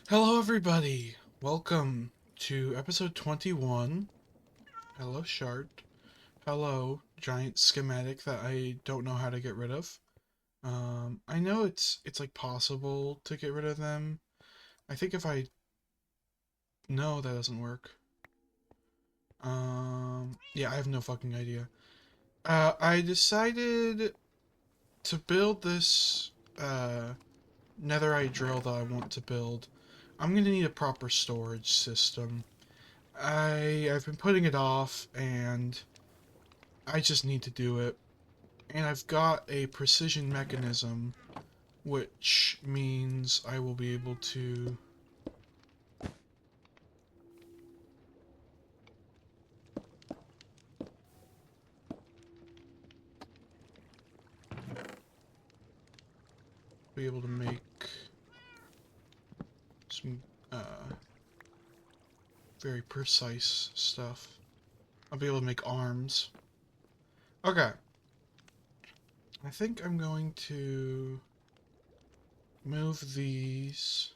Hello, everybody. Welcome to episode 21. Hello, Shard. Hello, giant schematic that I don't know how to get rid of. I know it's like possible to get rid of them. I think if I no, that doesn't work. Yeah, I have no fucking idea. I decided to build this netherite drill that I want to build. I'm gonna need a proper storage system. I've been putting it off, and I just need to do it. And I've got a precision mechanism, which means I will be able to make some very precise stuff. I'll be able to make arms. Okay. I think I'm going to move these.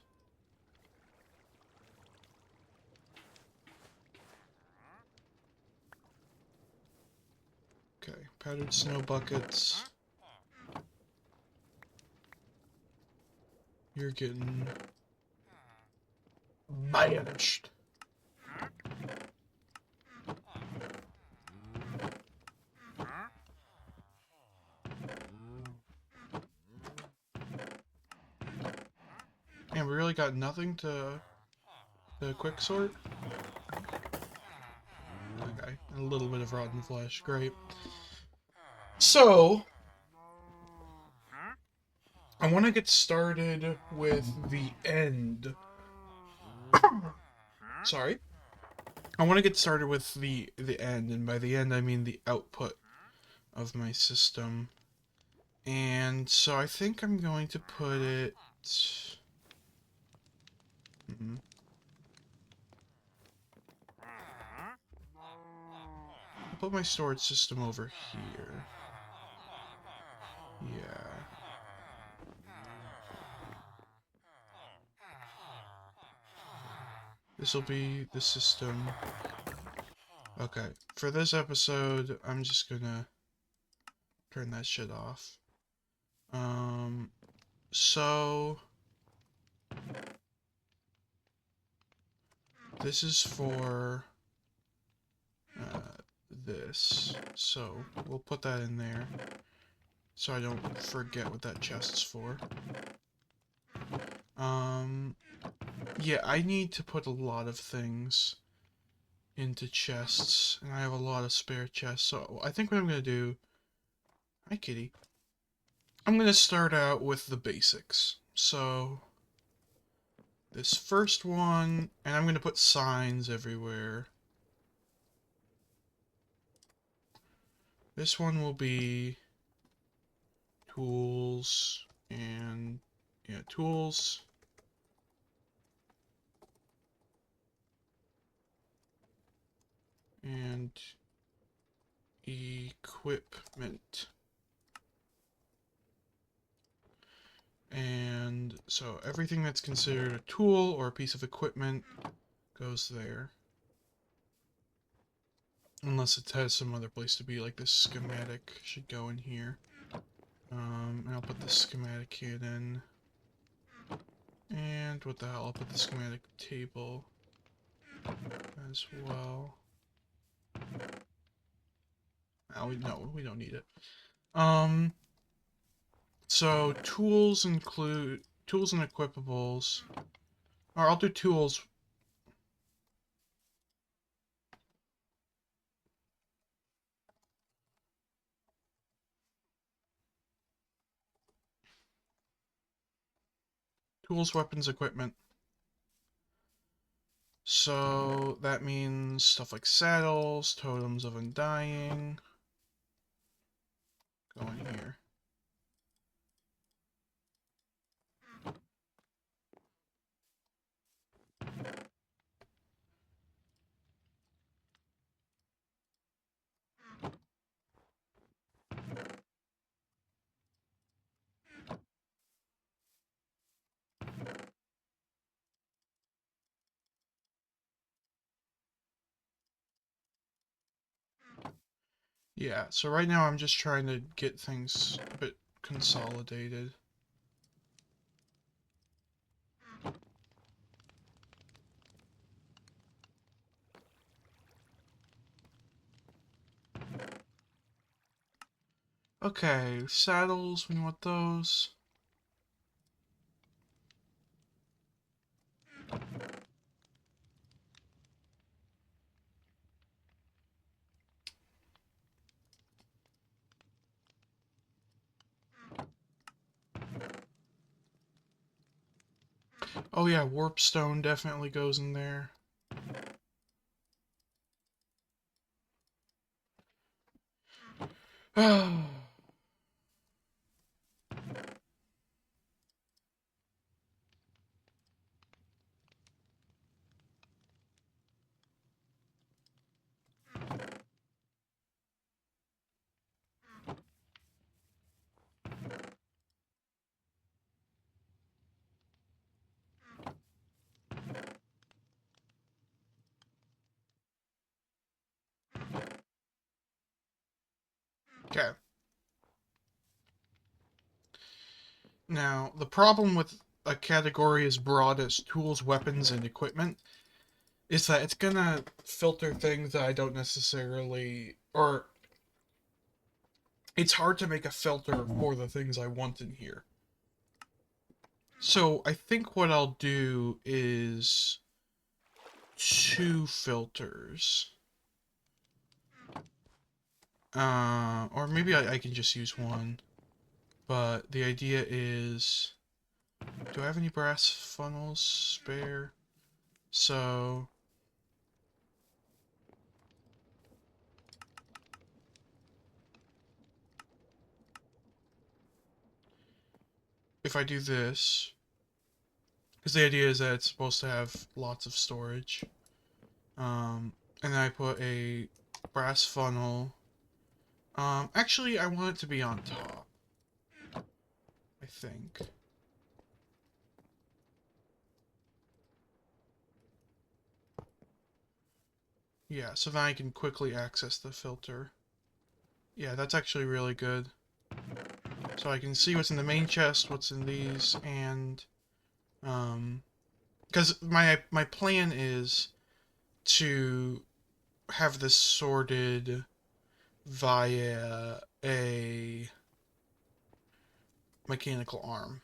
Okay, powdered snow buckets. You're getting banished. And we really got nothing to quick sort. Okay, a little bit of rotten flesh. Great. So, I want to get started with the end. Sorry. I want to get started with the end, and by the end I mean the output of my system. And so I think I'm going to put it... I'll put my storage system over here. Yeah. This will be the system. Okay, for this episode, I'm just gonna turn that shit off. So this is for this. So we'll put that in there so I don't forget what that chest's for. Yeah, I need to put a lot of things into chests, and I have a lot of spare chests, so I think what I'm gonna do... Hi, kitty. I'm gonna start out with the basics. So, this first one, and I'm gonna put signs everywhere. This one will be tools, and yeah, tools. And equipment. And so everything that's considered a tool or a piece of equipment goes there. Unless it has some other place to be, like this schematic should go in here. And I'll put the schematic kit in. And what the hell, I'll put the schematic table as well. Oh, no, we don't need it. So tools include tools and equipables. Or I'll do tools. Tools, weapons, equipment. So that means stuff like saddles, totems of undying. Go in here. Yeah, so right now I'm just trying to get things a bit consolidated. Okay, saddles, we want those. Oh yeah, warpstone definitely goes in there. Okay. Now, the problem with a category as broad as tools, weapons, and equipment is that it's gonna filter things that I don't necessarily, or it's hard to make a filter for the things I want in here. So I think what I'll do is 2 filters. Or maybe I can just use 1. But the idea is, do I have any brass funnels spare? So if I do this, because the idea is that it's supposed to have lots of storage. And then I put a brass funnel. Actually, I want it to be on top, I think. Yeah, so then I can quickly access the filter. Yeah, that's actually really good. So I can see what's in the main chest, what's in these, and because my plan is to have this sorted via a mechanical arm.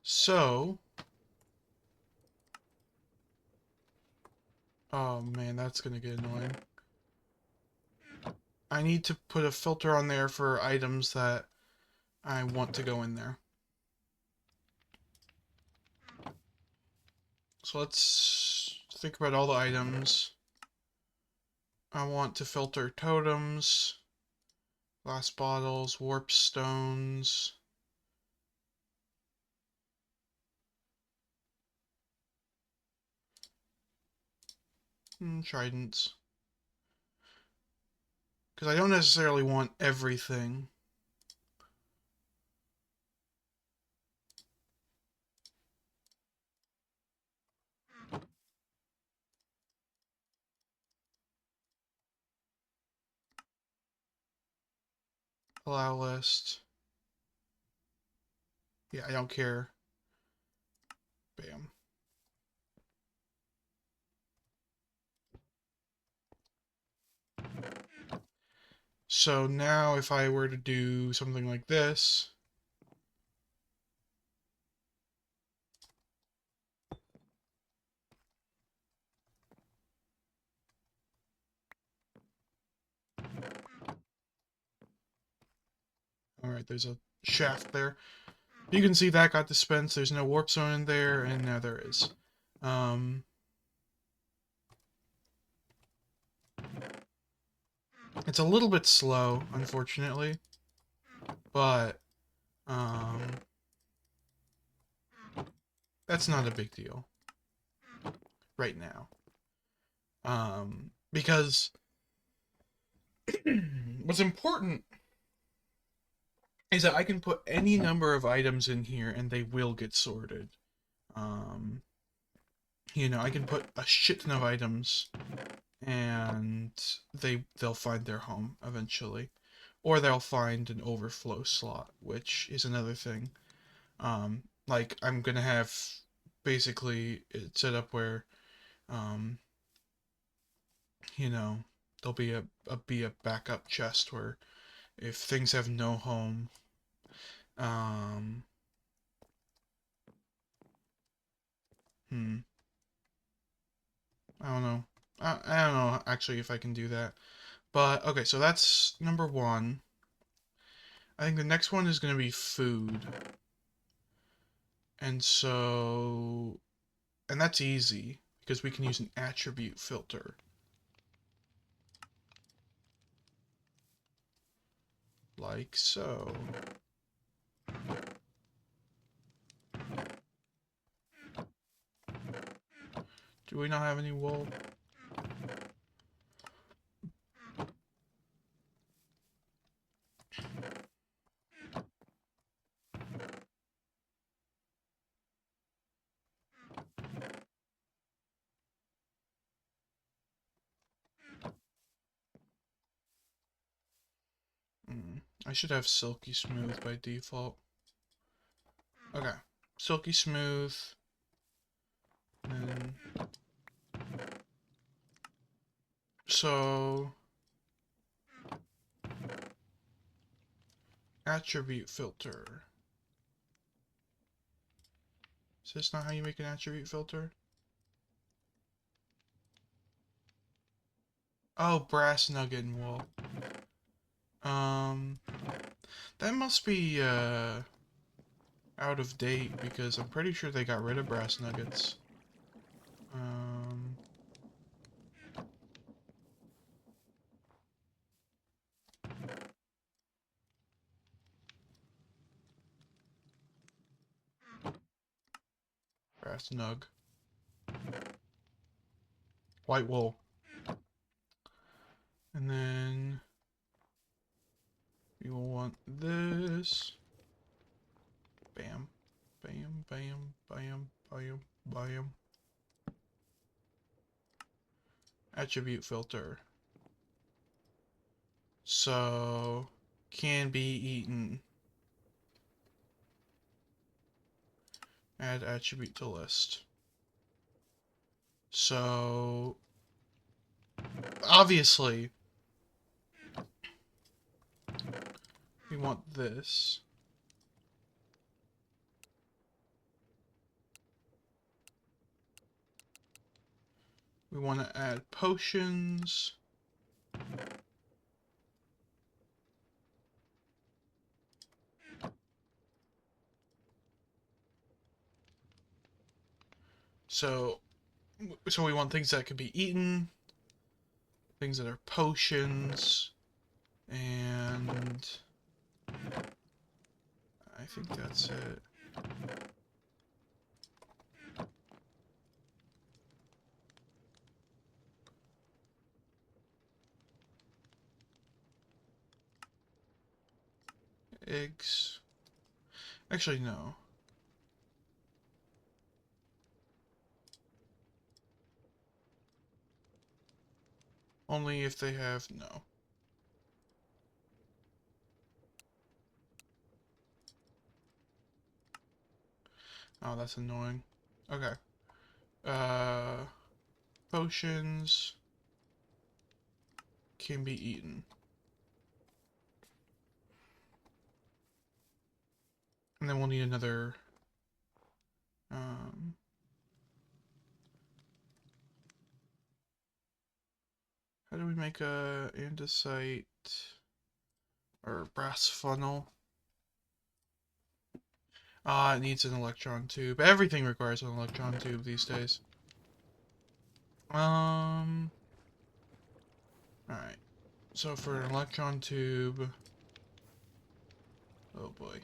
So, oh man, that's gonna get annoying. I need to put a filter on there for items that I want to go in there. So let's think about all the items. I want to filter totems, glass bottles, warp stones. Tridents. Because I don't necessarily want everything. Allow list. Yeah, I don't care. Bam. So now if I were to do something like this, alright, there's a shaft there. You can see that got dispensed. There's no warp zone in there, and now there is. It's a little bit slow, unfortunately, but that's not a big deal right now. Because what's important is that I can put any number of items in here and they will get sorted. you know, I can put a shit ton of items and they'll find their home eventually. Or they'll find an overflow slot, which is another thing. Like I'm gonna have basically it set up where um, you know, there'll be a backup chest where if things have no home, um, hmm, I don't know. I don't know actually if I can do that. But okay, so that's number one. I think the next one is gonna be food. And so, and that's easy because we can use an attribute filter. Like so. Do we not have any wool? I should have silky smooth by default. Okay, silky smooth. And so attribute filter. Is this not how you make an attribute filter? Oh, brass nugget and wool. Um, that must be out of date because I'm pretty sure they got rid of brass nuggets. Um, brass nug. White wool. And then we will want this. Bam. Bam, bam, bam, bam, bam. Attribute filter. So, can be eaten. Add attribute to list. So, obviously, we want this. We want to add potions. So we want things that can be eaten, things that are potions, and I think that's it. Eggs. Actually, no. Only if they have no. Oh, that's annoying. Okay. Uh, potions can be eaten. And then we'll need another, um, how do we make a andesite or brass funnel? It needs an electron tube. Everything requires an electron tube these days. Alright. So for an electron tube... Oh boy.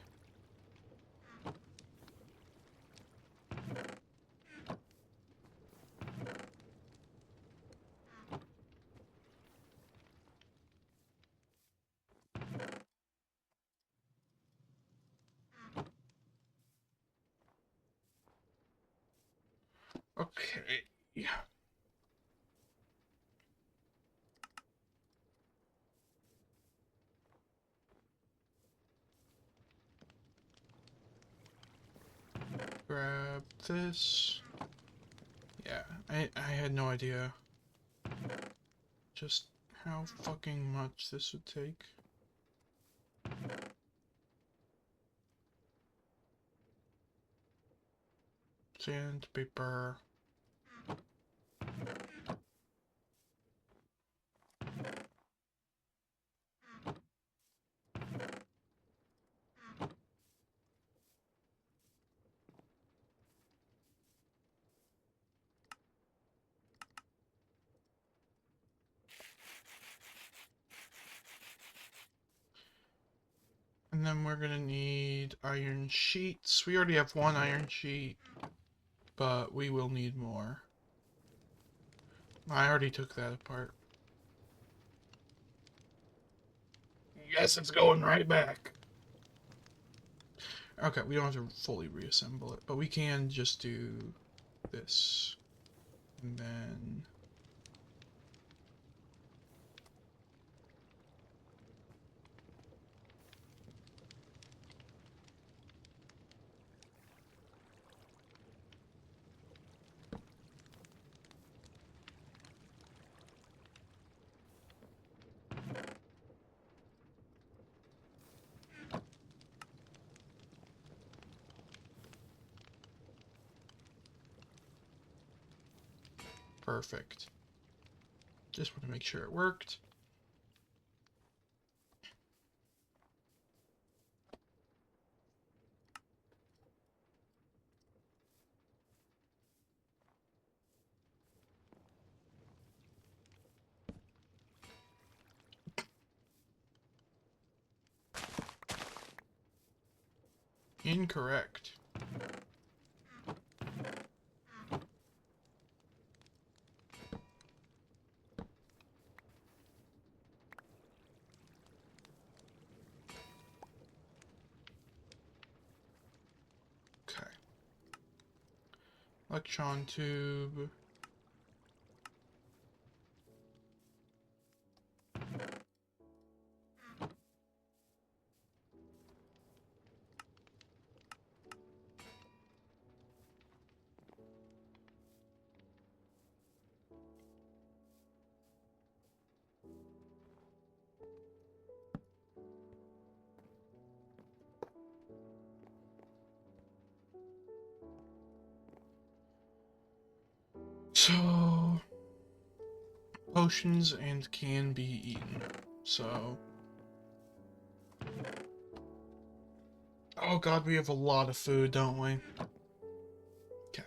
Okay. Grab this. Yeah, I had no idea just how fucking much this would take. Sandpaper. And then we're gonna need iron sheets. We already have one iron sheet, but we will need more. I already took that apart. Yes, it's going right back. Okay, we don't have to fully reassemble it, but we can just do this. And then... Perfect. Just want to make sure it worked. Incorrect. Okay. Electron tube. So... potions and can be eaten. So... oh god, we have a lot of food, don't we? Okay.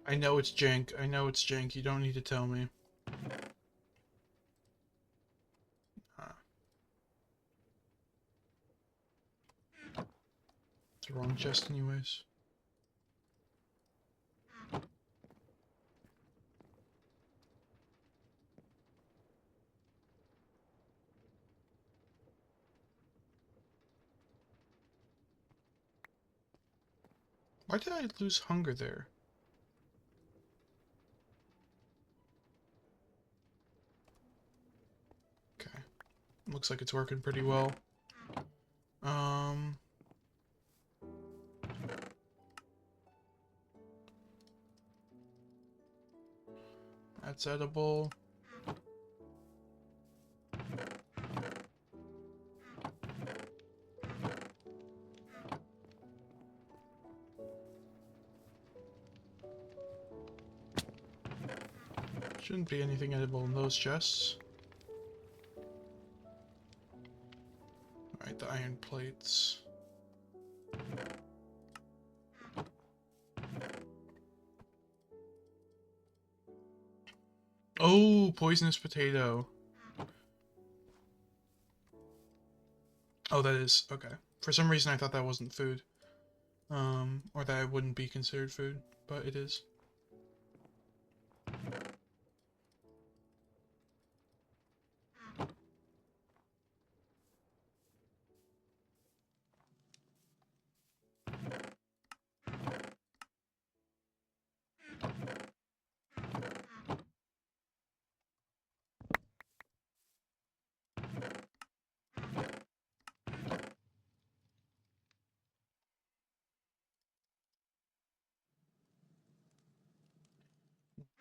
I know it's jank. I know it's jank. You don't need to tell me. It's the wrong chest anyways. Why did I lose hunger there? Okay. Looks like it's working pretty well. That's edible. Shouldn't be anything edible in those chests. Alright, the iron plates. Oh, poisonous potato. Oh, that is, okay. For some reason I thought that wasn't food. Or that it wouldn't be considered food, but it is.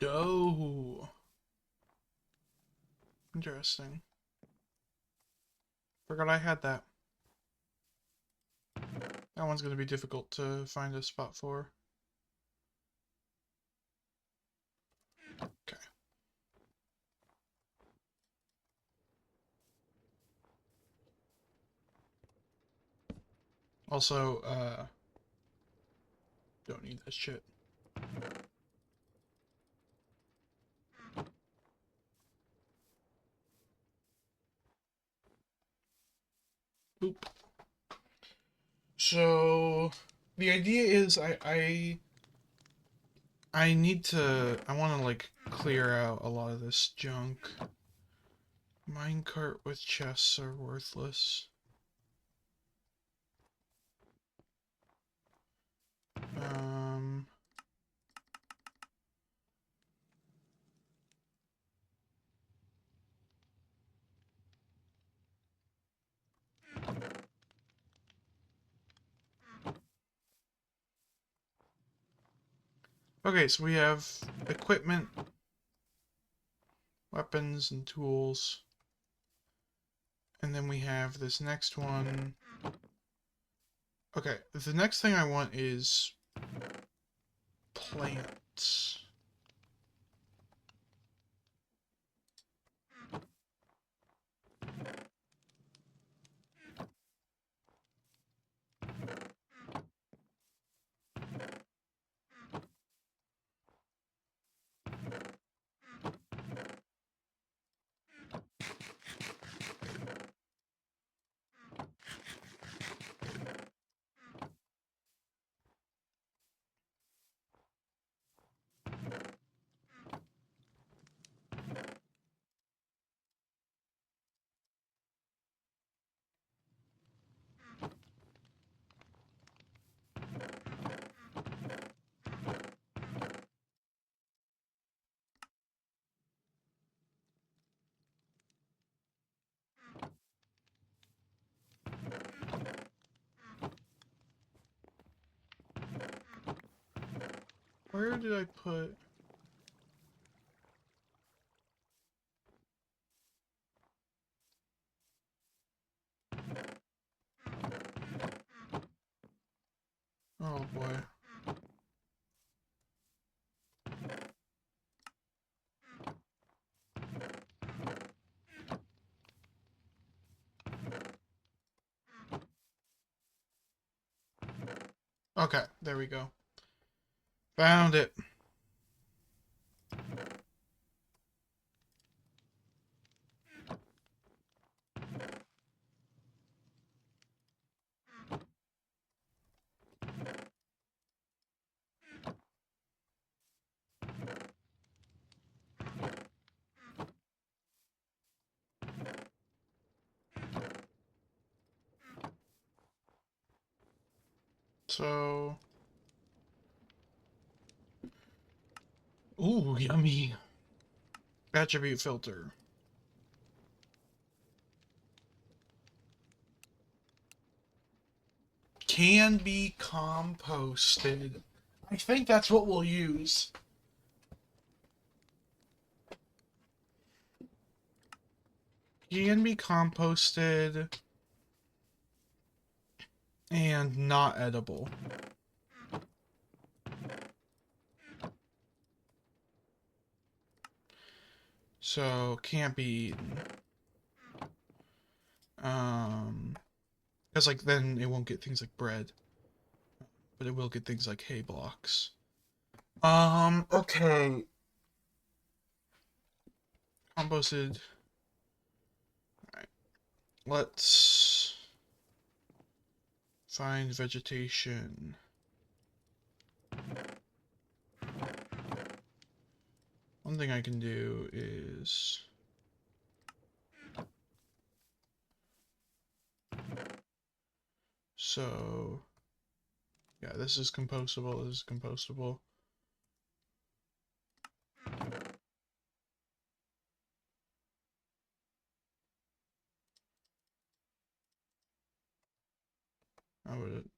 Dough. Interesting. Forgot I had that. That one's going to be difficult to find a spot for. Okay. Also, don't need that shit. Boop. So, the idea is I need to, I want to, like, clear out a lot of this junk. Minecart with chests are worthless. Okay, so we have equipment, weapons, and tools. And then we have this next one. Okay, the next thing I want is plants. Where did I put... Oh boy. Okay, there we go. Found it. So... Ooh, yummy. Attribute filter. Can be composted. I think that's what we'll use. can be composted and not edible. So can't be eaten. Because like then it won't get things like bread, but it will get things like hay blocks. Okay. Composted. Alright. Let's find vegetation. One thing I can do is so yeah, this is compostable, this is compostable.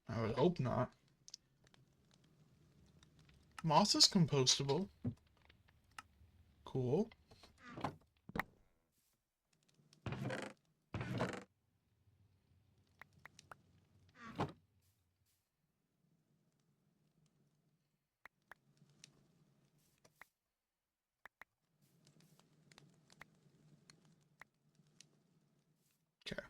I would hope not. Moss is compostable. Cool. Okay.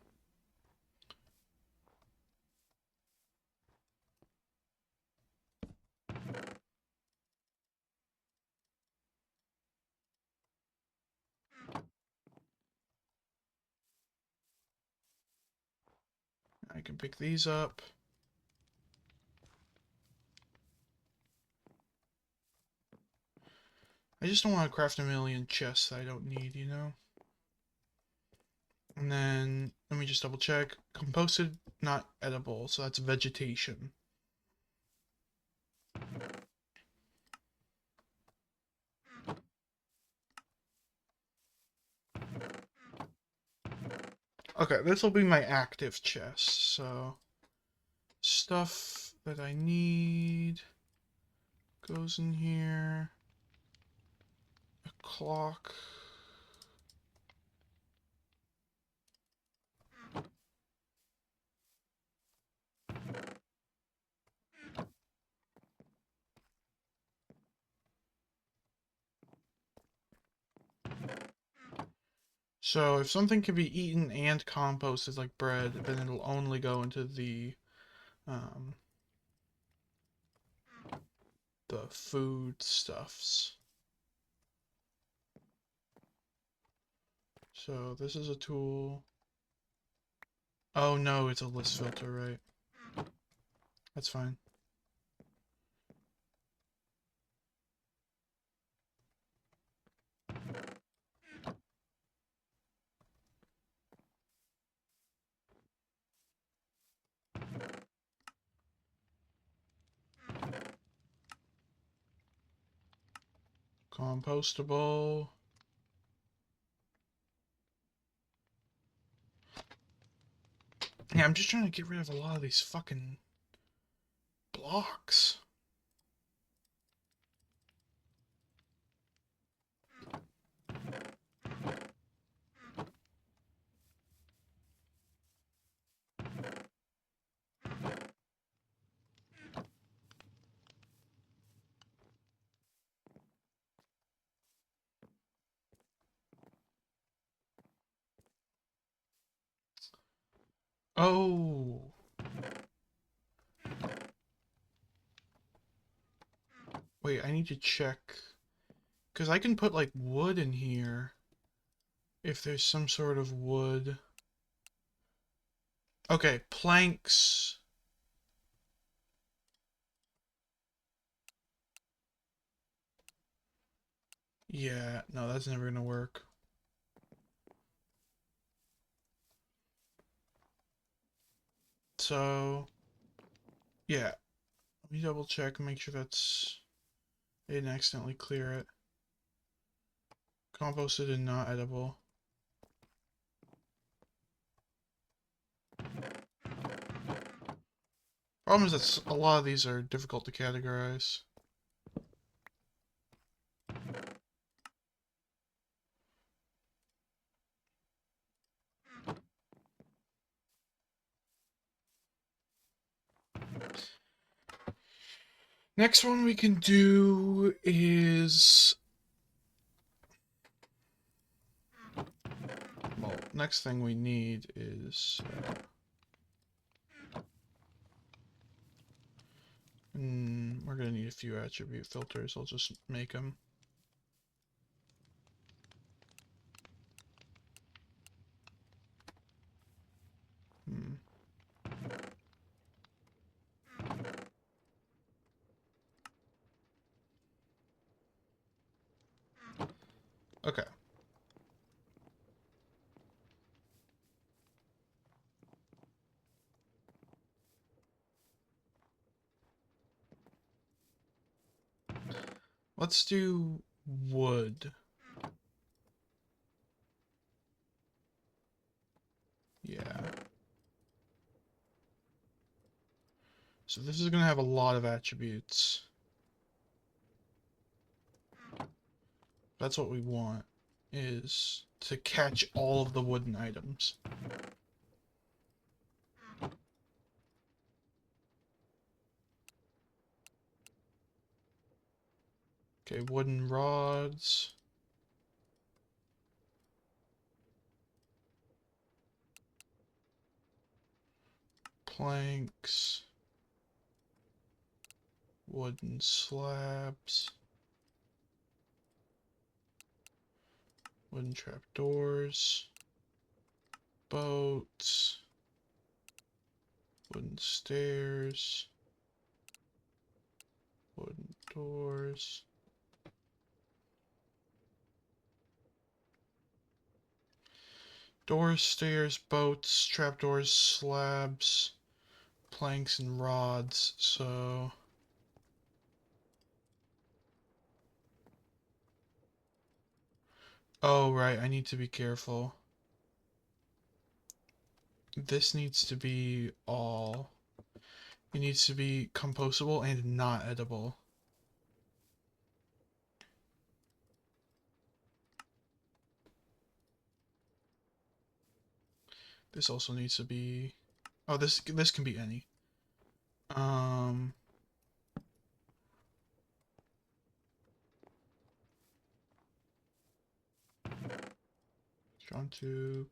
I can pick these up. I just don't want to craft a million chests that I don't need, you know? And then, let me just double check. Composted, not edible, so that's vegetation. Okay, this will be my active chest, so... Stuff that I need goes in here. A clock. So if something can be eaten and composted like bread, then it'll only go into um, the food stuffs. So this is a tool. Oh no, it's a list filter, right? That's fine. Compostable. Yeah, I'm just trying to get rid of a lot of these fucking blocks. Oh. Wait, I need to check. Because I can put, like, wood in here. If there's some sort of wood. Okay, planks. Yeah, no, that's never gonna work. So, yeah. Let me double check and make sure that's... I didn't accidentally clear it. Composted and not edible. Problem is that a lot of these are difficult to categorize. Next one we can do is... Well, next thing we need is... we're going to need a few attribute filters. I'll just make them. Okay. Let's do wood. Yeah. So this is going to have a lot of attributes. That's what we want, is to catch all of the wooden items. Okay, wooden rods. Planks. Wooden slabs. Wooden trapdoors. Boats. Wooden stairs. Wooden doors. Doors, stairs, boats, trapdoors, slabs, planks, and rods. So... Oh, right, I need to be careful. This needs to be all... It needs to be compostable and not edible. This also needs to be... Oh, this can be any. Strong tube.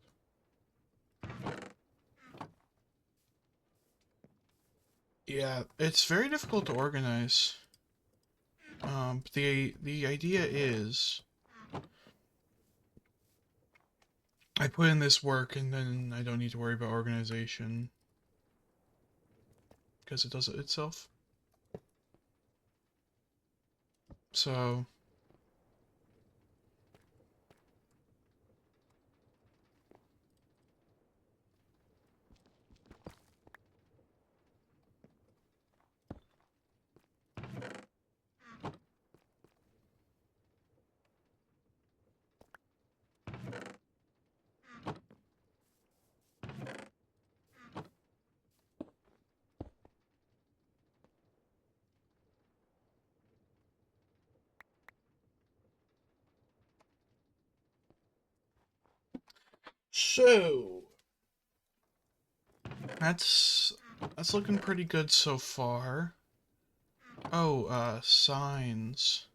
Yeah, it's very difficult to organize. The idea is I put in this work and then I don't need to worry about organization because it does it itself. So that's looking pretty good so far. Oh, signs.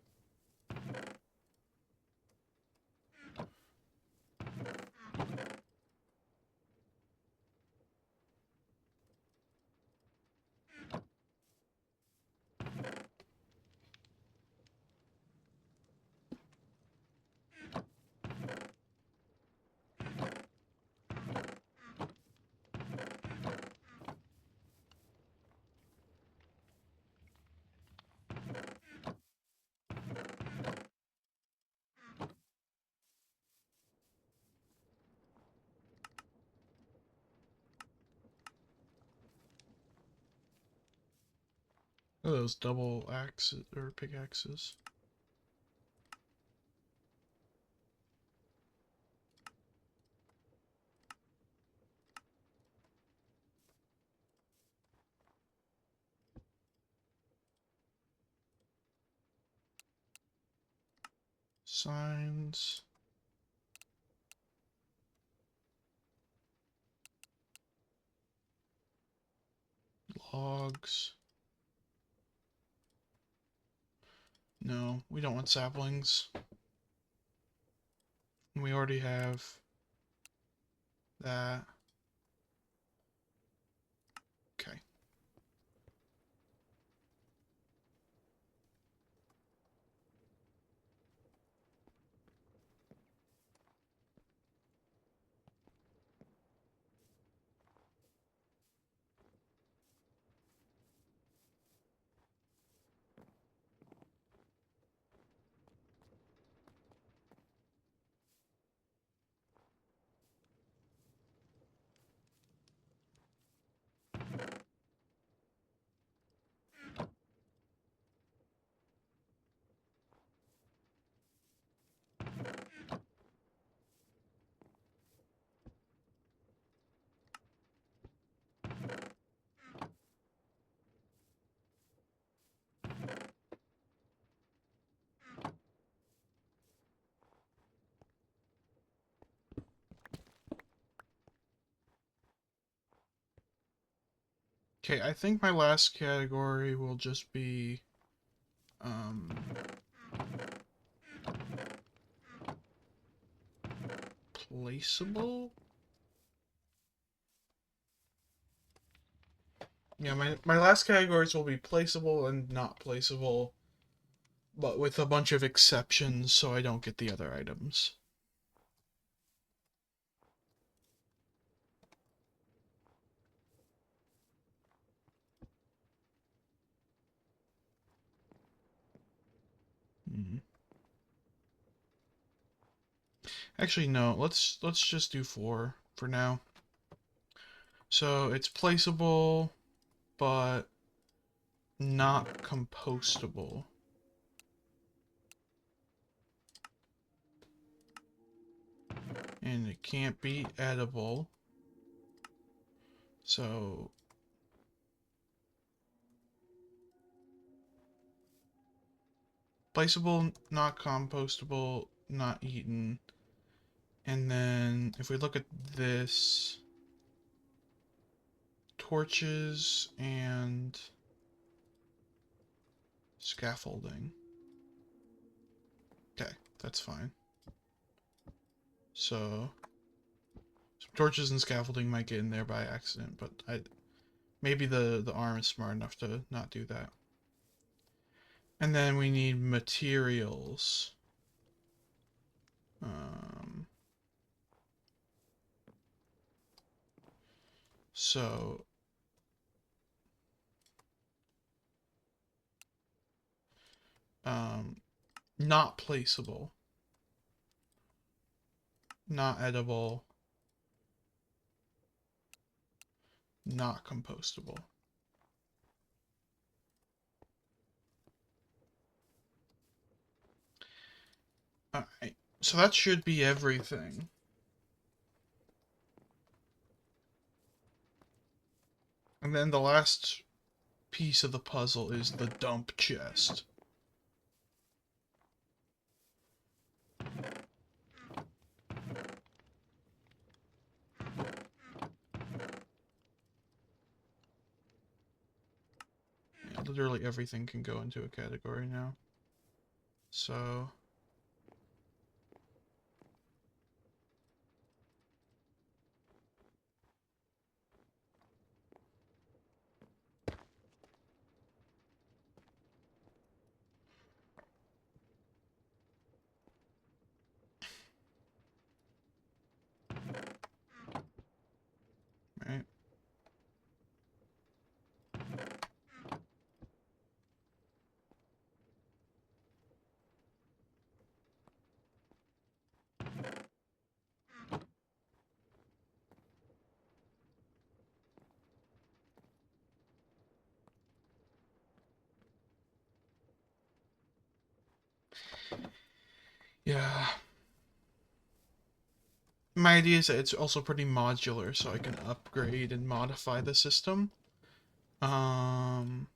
Oh, those double axes or pickaxes. Signs. Logs. No, we don't want saplings. We already have that. Okay. Okay, I think my last category will just be um, placeable. Yeah, my last categories will be placeable and not placeable, but with a bunch of exceptions so I don't get the other items. Mm. Actually, no. Let's just do 4 for now. So it's placeable, but not compostable. And it can't be edible. So placeable, not compostable, not eaten. And then if we look at this, torches and scaffolding. Okay, that's fine. So some torches and scaffolding might get in there by accident, but maybe the arm is smart enough to not do that. And then we need materials. Um, so not placeable, not edible, not compostable. Alright, so that should be everything. And then the last piece of the puzzle is the dump chest. Yeah, literally everything can go into a category now. So right. Yeah. My idea is that it's also pretty modular, so I can upgrade and modify the system. Um,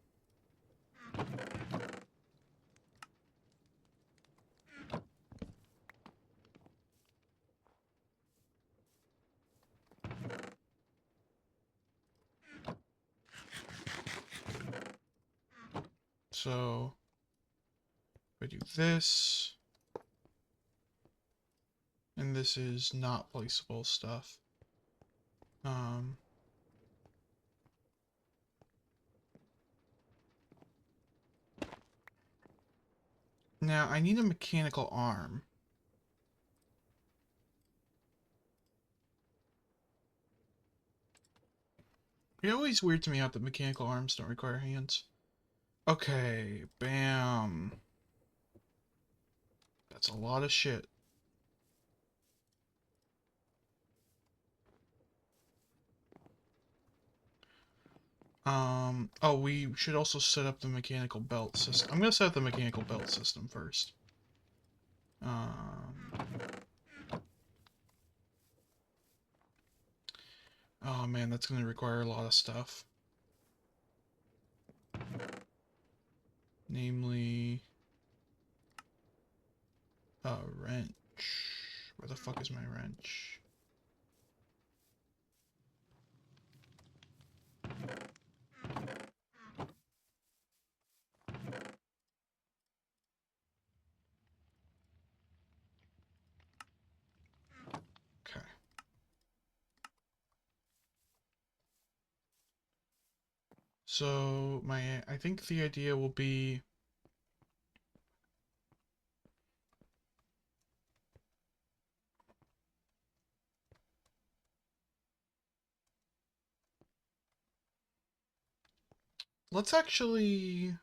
so If I do this, and this is not placeable stuff. Now I need a mechanical arm. It's always weird to me how the mechanical arms don't require hands. Okay, bam. That's a lot of shit. Oh, we should also set up the mechanical belt system. I'm gonna set up the mechanical belt system first. Oh man, that's gonna require a lot of stuff. Namely, a wrench. Where the fuck is my wrench? Okay. So I think the idea will be let's actually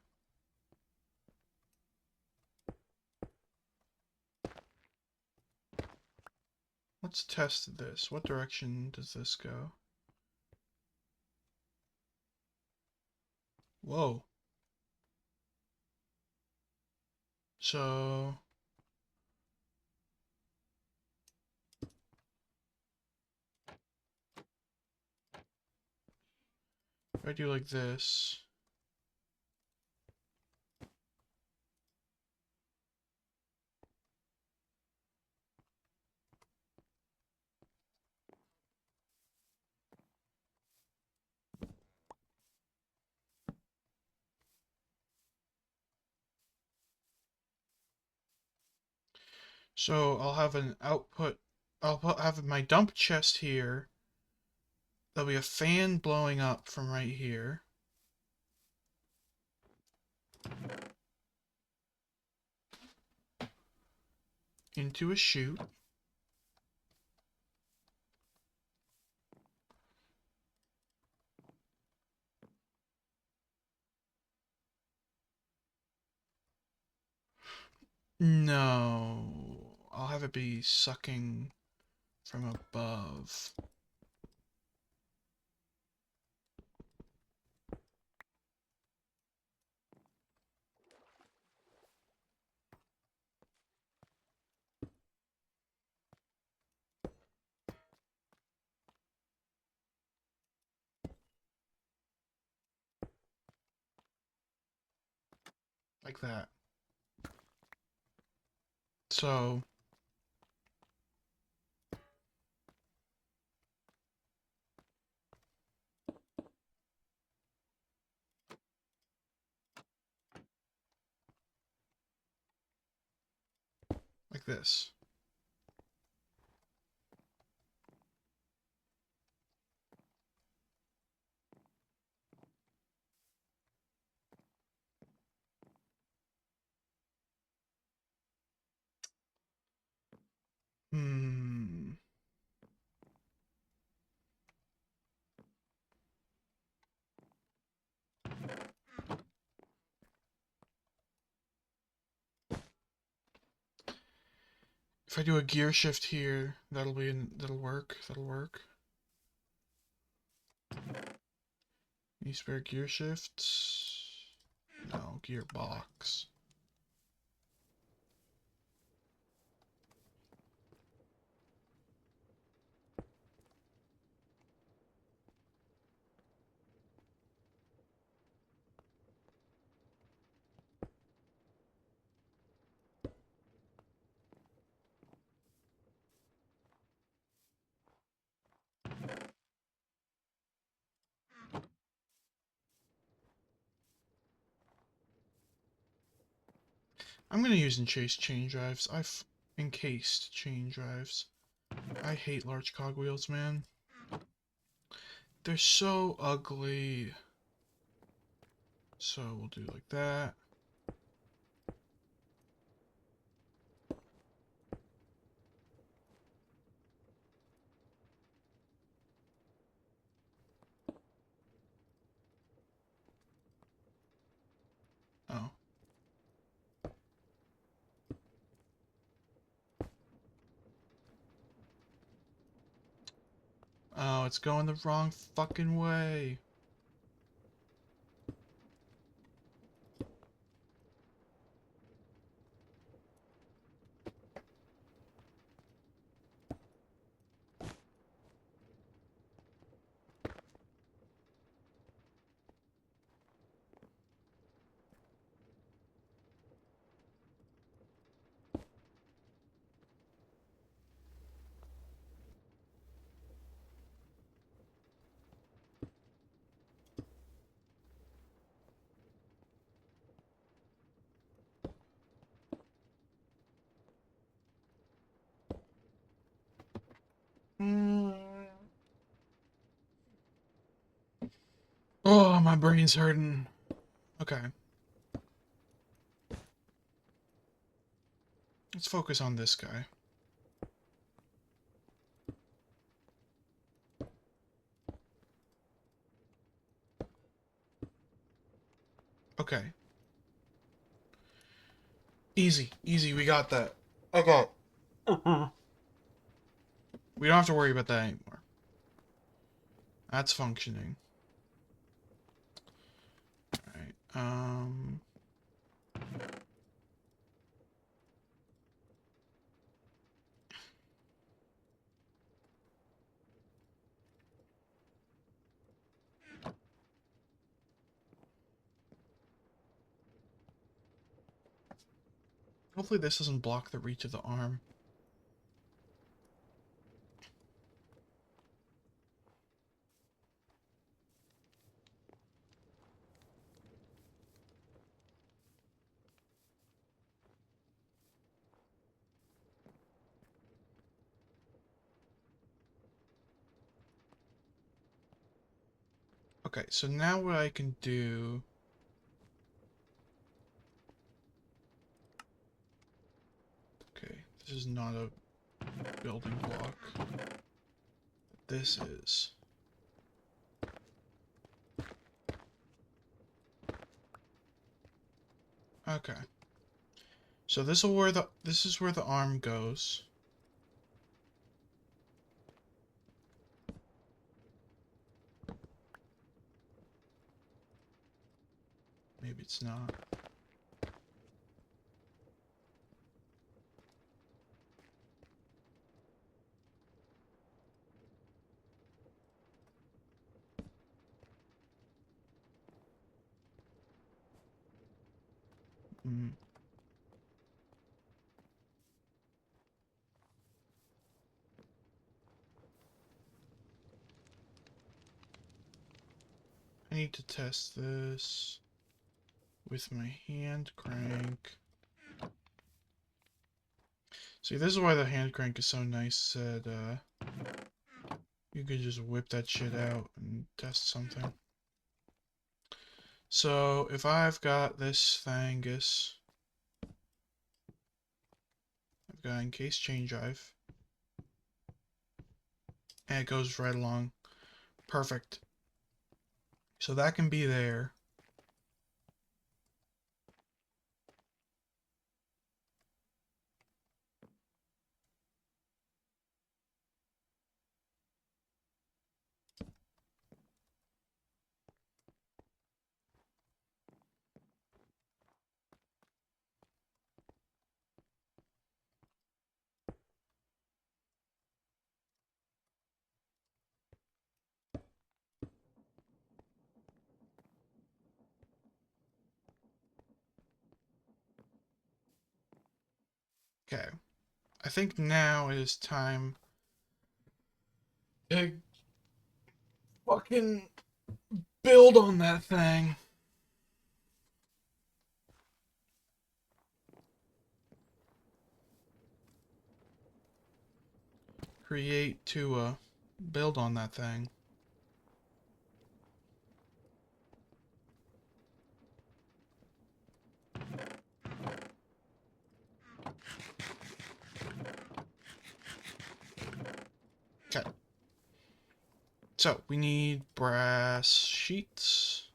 let's test this. What direction does this go? Whoa. So if I do like this, so I'll have an output. Have my dump chest here. There'll be a fan blowing up from right here. Into a chute. No. I'll have it be sucking from above. Like that. So like this. Hmm. If I do a gear shift here, that'll work. That'll work. Any spare gear shifts? No, gearbox. I'm gonna use encased chain drives. Encased chain drives. I hate large cogwheels, man. They're so ugly. So we'll do like that. Oh. Oh, it's going the wrong fucking way. Oh, my brain's hurting. Okay. Let's focus on this guy. Okay. Easy, easy, we got that. Okay. We don't have to worry about that anymore. That's functioning. Alright, hopefully this doesn't block the reach of the arm. Okay, so now what I can do... Okay, this is not a building block. This is... Okay. So this is where the arm goes. Maybe it's not. Mm. I need to test this with my hand crank. See, this is why the hand crank is so nice that you could just whip that shit out and test something. So if I've got this Thangus, I've got encased chain drive, and it goes right along. Perfect. So that can be there. Okay. I think now it is time to fucking build on that thing. create to build on that thing. Okay. So we need brass sheets,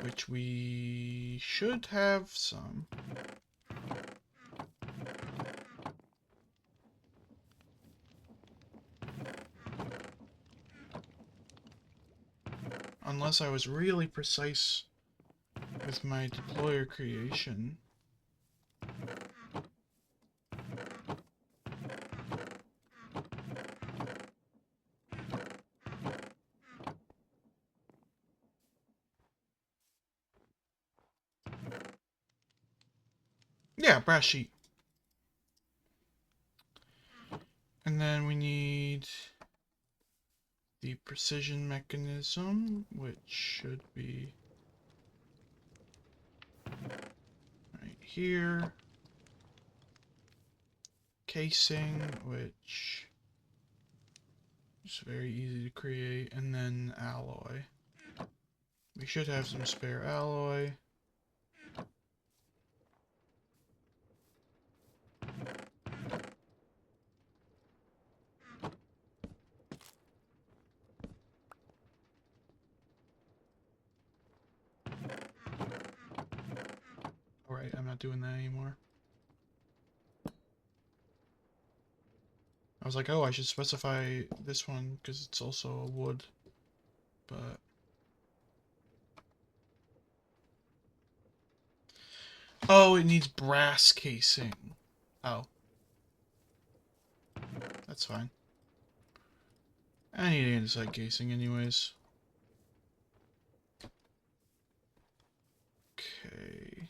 which we should have some. Unless I was really precise with my deployer creation. Yeah, brass sheet. And then we need the precision mechanism, which should be right here. Casing, which is very easy to create, and then alloy. We should have some spare alloy. Alright, I'm not doing that anymore. I was like, oh, I should specify this one because it's also a wood, but oh, it needs brass casing. Oh, that's fine. I need andesite casing anyways. Okay.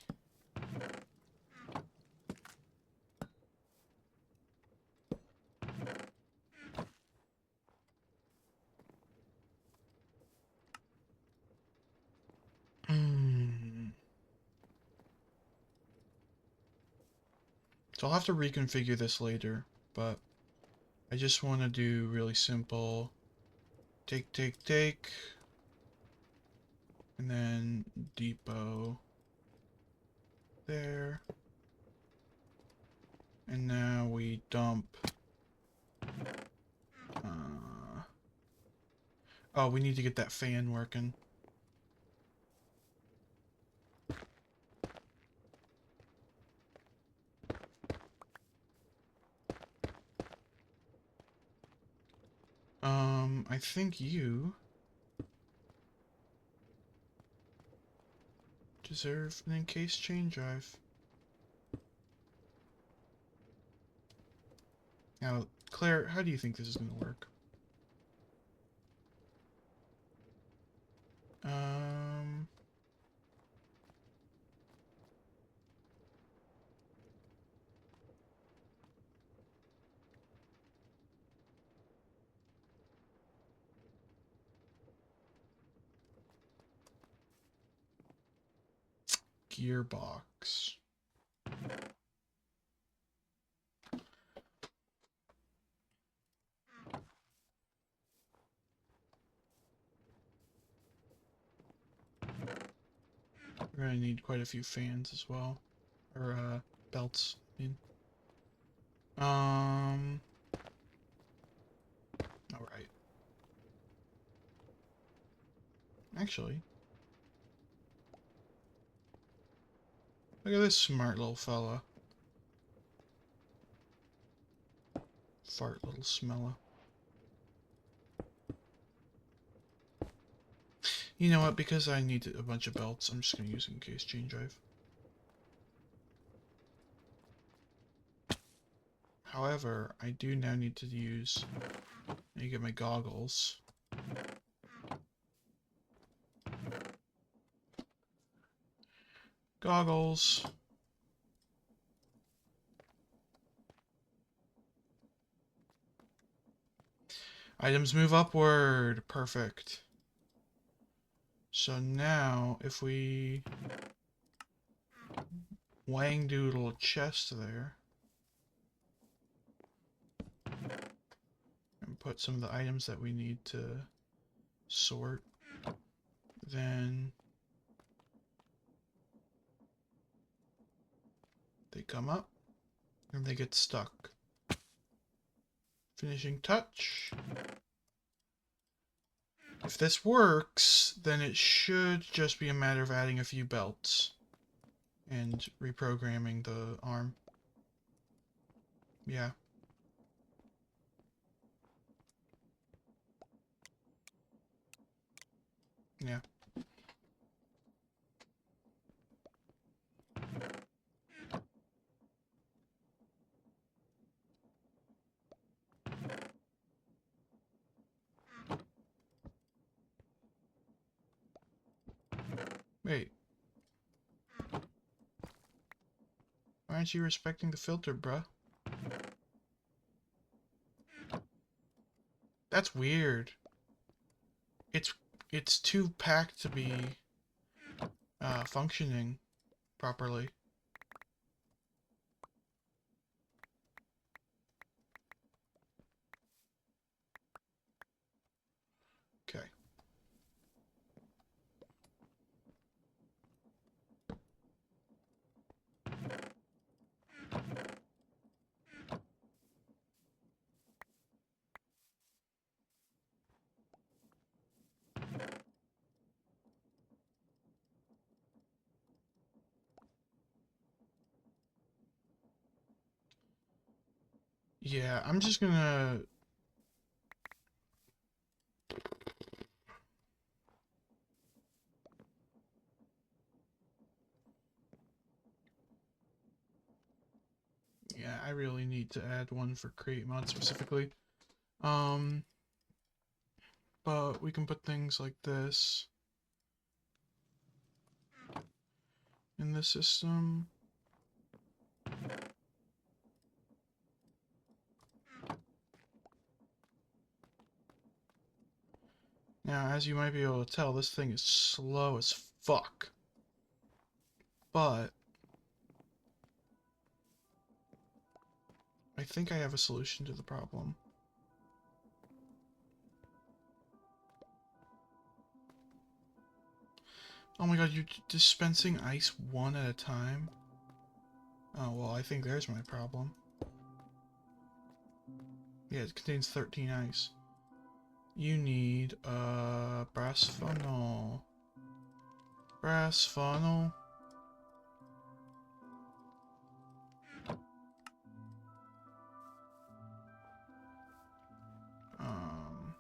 So I'll have to reconfigure this later, but I just want to do really simple. Take. And then depot there. And now we dump. Oh, we need to get that fan working. I think you deserve an encased chain drive. Now, Claire, how do you think this is going to work? Gearbox. We're going to need quite a few fans as well. Or, belts, I mean. Alright. Actually. Look at this smart little fella. Fart little smella. You know what, because I need a bunch of belts, I'm just going to use an encased chain drive. However, I do now need to use... I need to get my goggles. Goggles. Items move upward. Perfect. So now, if we wang doodle a chest there. put some of the items that we need to sort. Then they come up and they get stuck. Finishing touch. If this works, then it should just be a matter of adding a few belts and reprogramming the arm. Yeah. Yeah. Wait. Why aren't you respecting the filter, bruh? That's weird. It's too packed to be functioning properly. Okay. Yeah, I'm just gonna... Yeah, I really need to add one for create mod specifically. But we can put things like this in the system. Now, as you might be able to tell, this thing is slow as fuck. But I think I have a solution to the problem. Oh my god, you're dispensing ice one at a time? Oh, well, I think there's my problem. Yeah, it contains 13 ice. You need a brass funnel. Brass funnel. Um...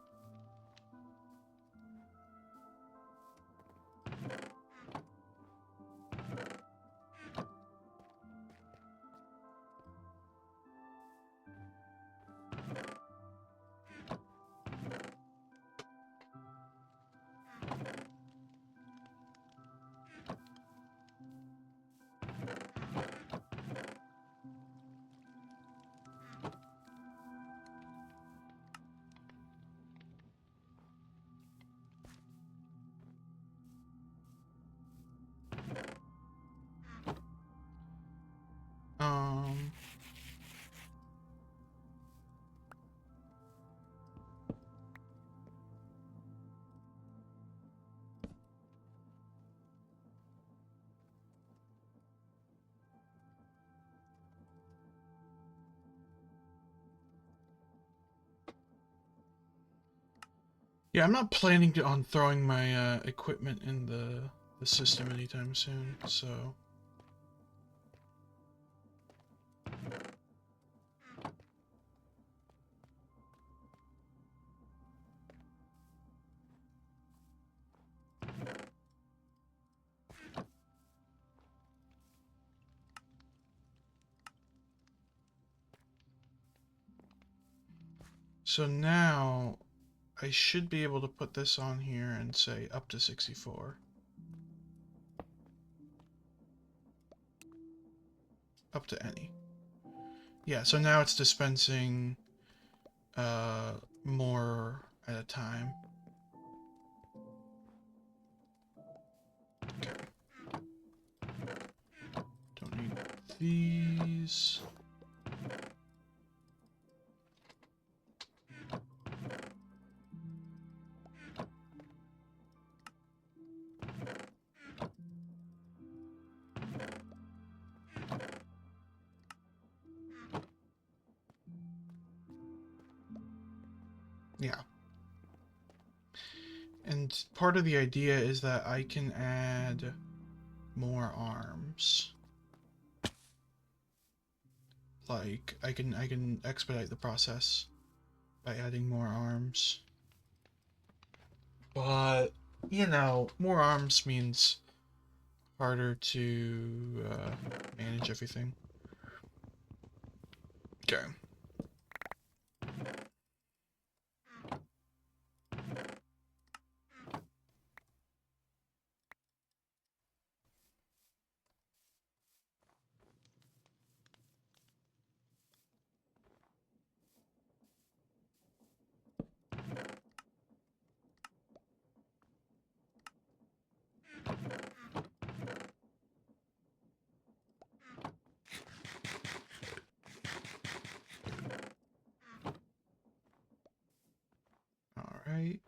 Um... Yeah, I'm not planning on throwing my equipment in the system anytime soon, so... So now, I should be able to put this on here and say up to 64. Up to any. Yeah, so now it's dispensing more at a time. Okay. Don't need these. Yeah. And part of the idea is that I can add more arms. Like, I can expedite the process by adding more arms. But, you know, more arms means harder to manage everything. Okay. All right.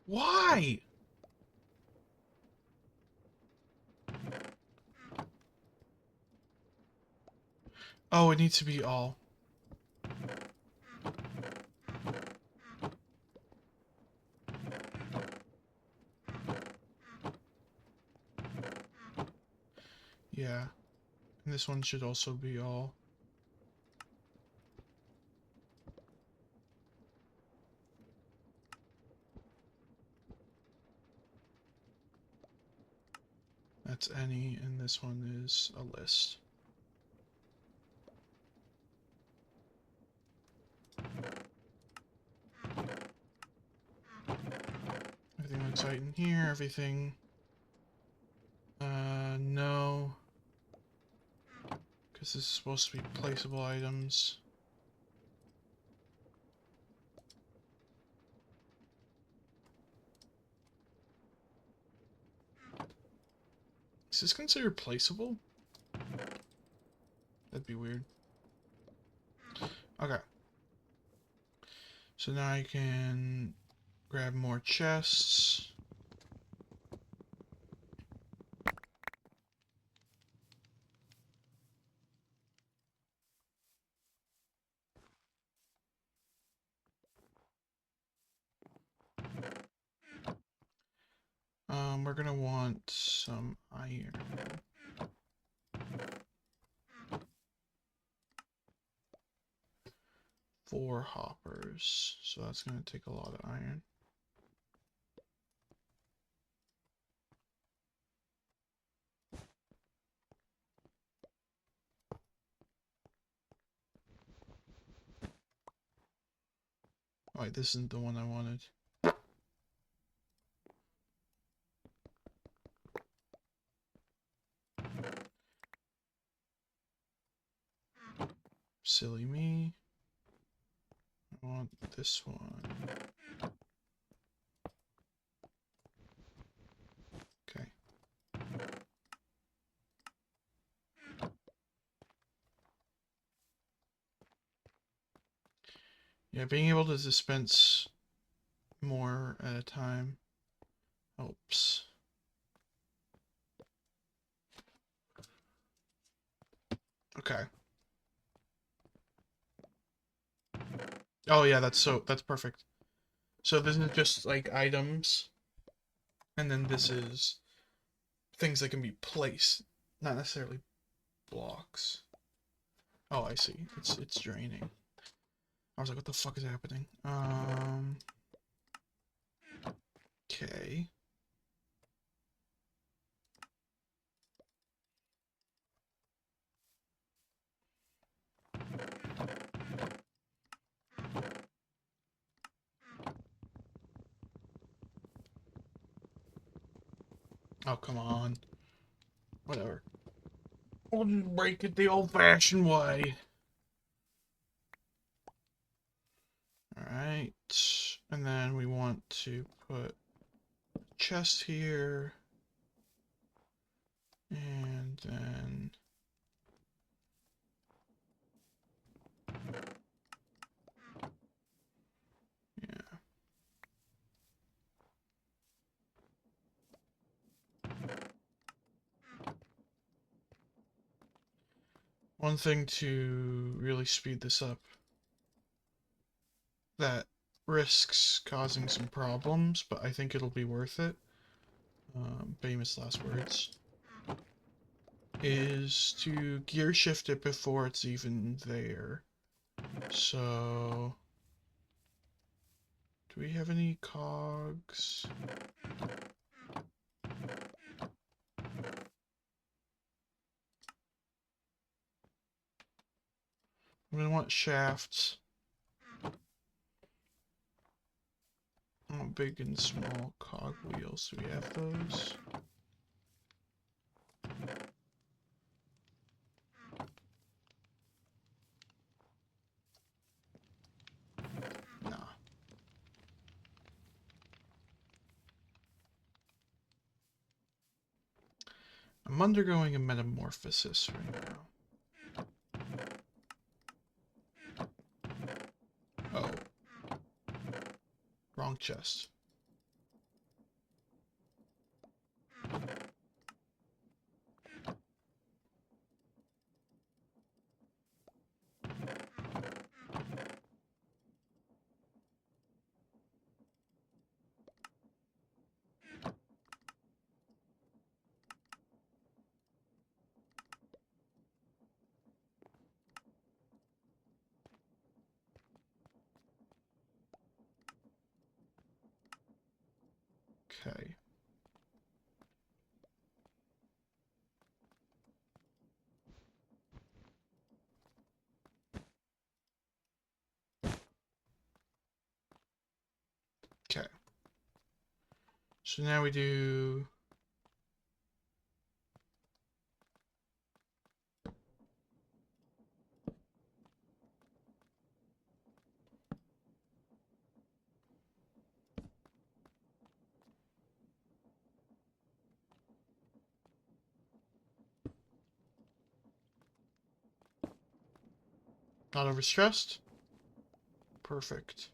Why? Oh, it needs to be all. Yeah. And this one should also be all. That's any, and this one is a list. Everything looks right in here, everything... no. Because this is supposed to be placeable items. Is this considered placeable? That'd be weird. Okay. So now I can grab more chests. We're gonna want some iron. 4 hoppers, so that's gonna take a lot of iron. Oh, wait, this isn't the one I wanted. Silly me. I want this one. Okay. Yeah, being able to dispense more at a time helps. Okay. Oh yeah, that's perfect. So this is just like items, and then this is things that can be placed, not necessarily blocks. Oh, I see. It's draining. I was like, what the fuck is happening? Okay. Oh, come on. Whatever. We'll just break it the old-fashioned way. Alright. And then we want to put a chest here. And then... yeah. One thing to really speed this up that risks causing some problems, but I think it'll be worth it. Famous last words. Is to gear shift it before it's even there. So... do we have any cogs? I'm gonna want shafts. I want big and small cog wheels. Do we have those? Nah. I'm undergoing a metamorphosis right now. Oh. Wrong chest. Okay. Okay. So now we do... not overstressed? Perfect.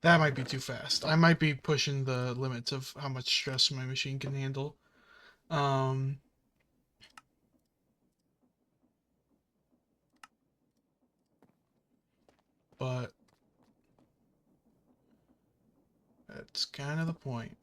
That might be too fast. I might be pushing the limits of how much stress my machine can handle. But that's kind of the point.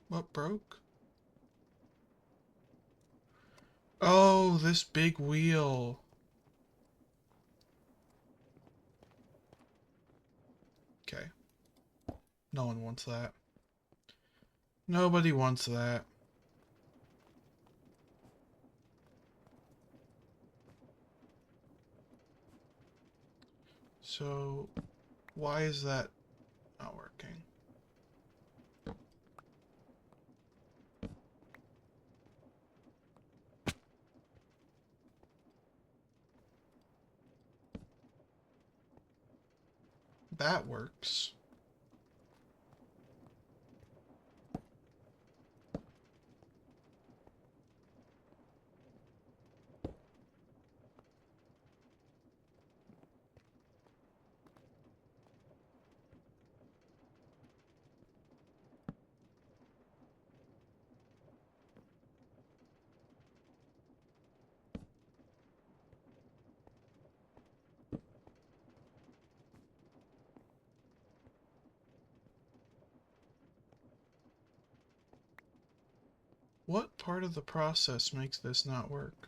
What broke? Oh, this big wheel. Okay. No one wants that. Nobody wants that. So, why is that not working? That works. part of the process makes this not work?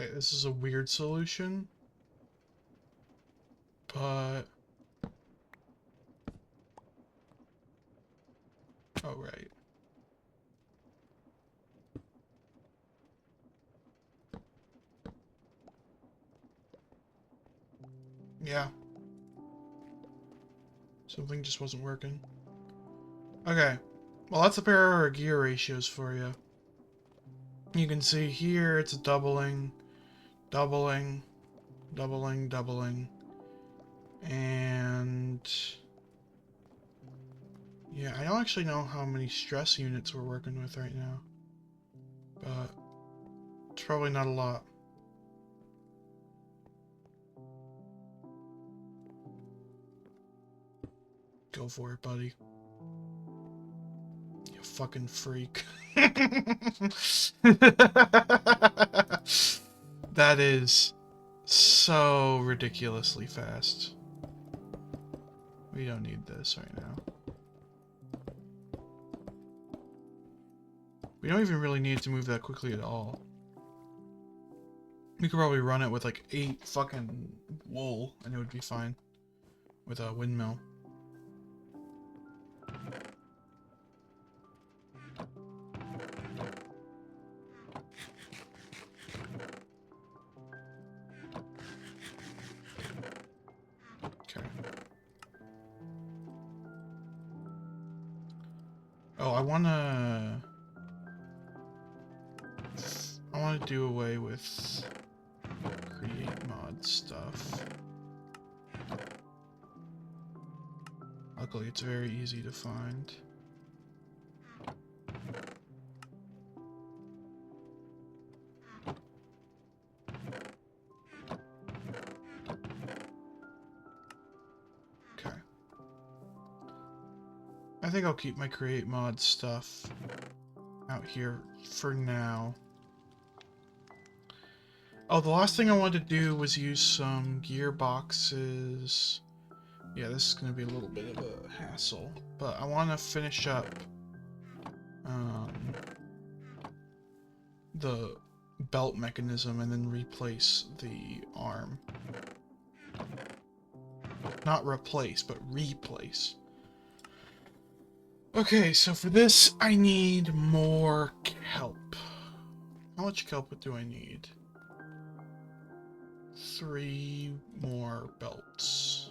Okay, this is a weird solution, but... Oh, right. Yeah. Something just wasn't working. Okay. Well, that's a pair of our gear ratios for you. You can see here it's doubling, doubling, doubling, doubling. And... yeah, I don't actually know how many stress units we're working with right now. But it's probably not a lot. Go for it, buddy. You fucking freak. That is so ridiculously fast. We don't need this right now. We don't even really need to move that quickly at all. We could probably run it with like 8 fucking wool and it would be fine. With a windmill. Okay. Oh, I wanna do away with create mod stuff. Luckily, it's very easy to find. Okay. I think I'll keep my create mod stuff out here for now. Oh, the last thing I wanted to do was use some gearboxes. Yeah, this is going to be a little bit of a hassle, but I want to finish up the belt mechanism and then replace the arm. Not replace, but replace. Okay, so for this, I need more kelp. How much kelp do I need? 3 more belts.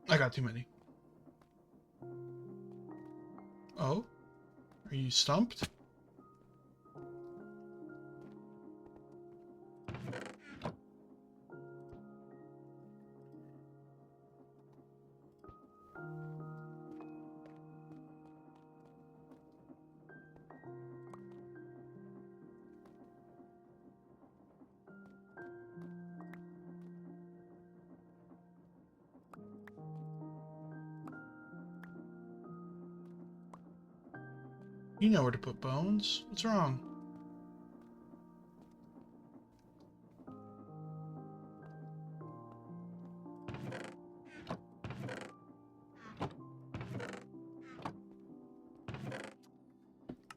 I got too many. Oh? Are you stumped? You know where to put bones. What's wrong?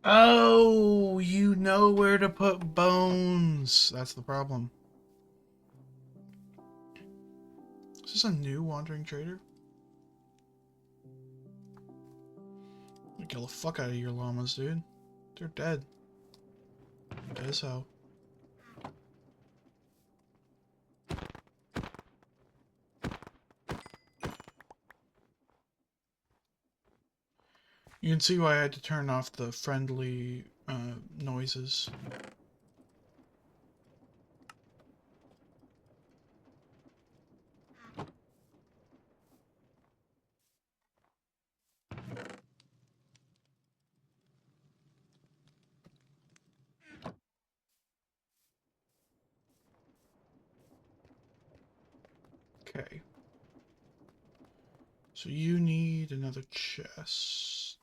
Oh, you know where to put bones. That's the problem. Is this a new wandering trader? You kill the fuck out of your llamas, dude. They're dead. Dead as hell. You can see why I had to turn off the friendly noises. Okay. So you need another chest.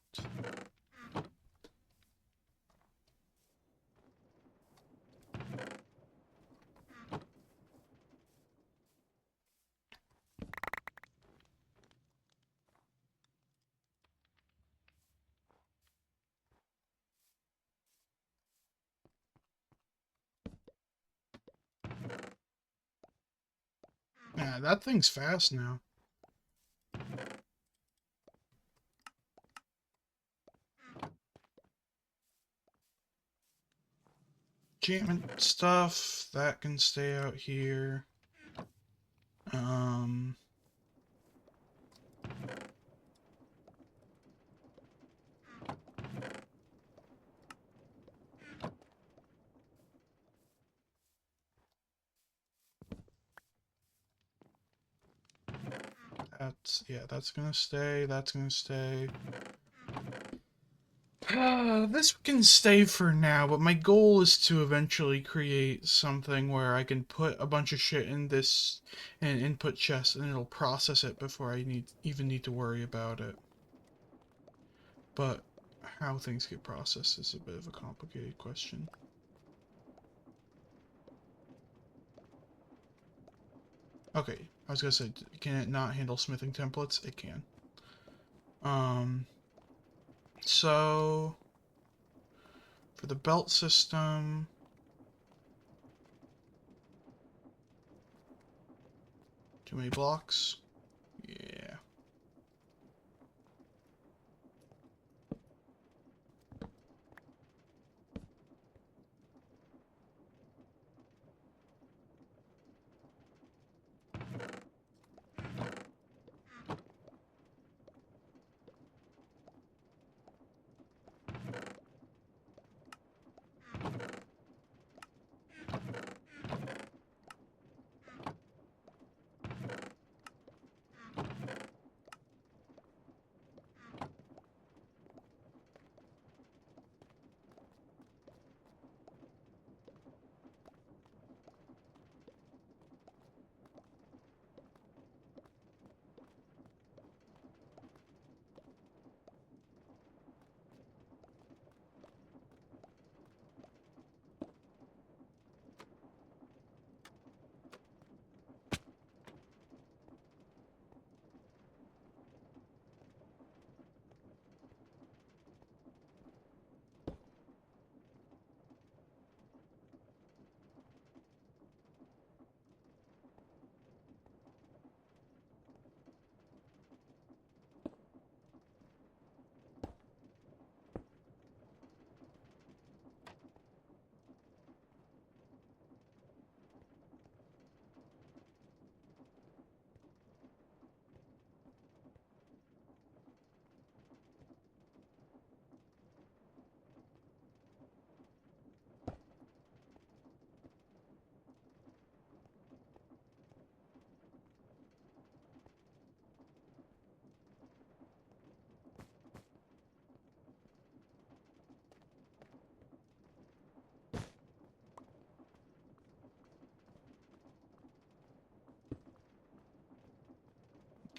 Yeah, that thing's fast now. Enchantment stuff, that can stay out here. Um... that's gonna stay, that's gonna stay. This can stay for now, but my goal is to eventually create something where I can put a bunch of shit in this and input chest and it'll process it before I even need to worry about it. But how things get processed is a bit of a complicated question. Okay, I was gonna say, can it not handle smithing templates? It can. So for the belt system, too many blocks. Yeah.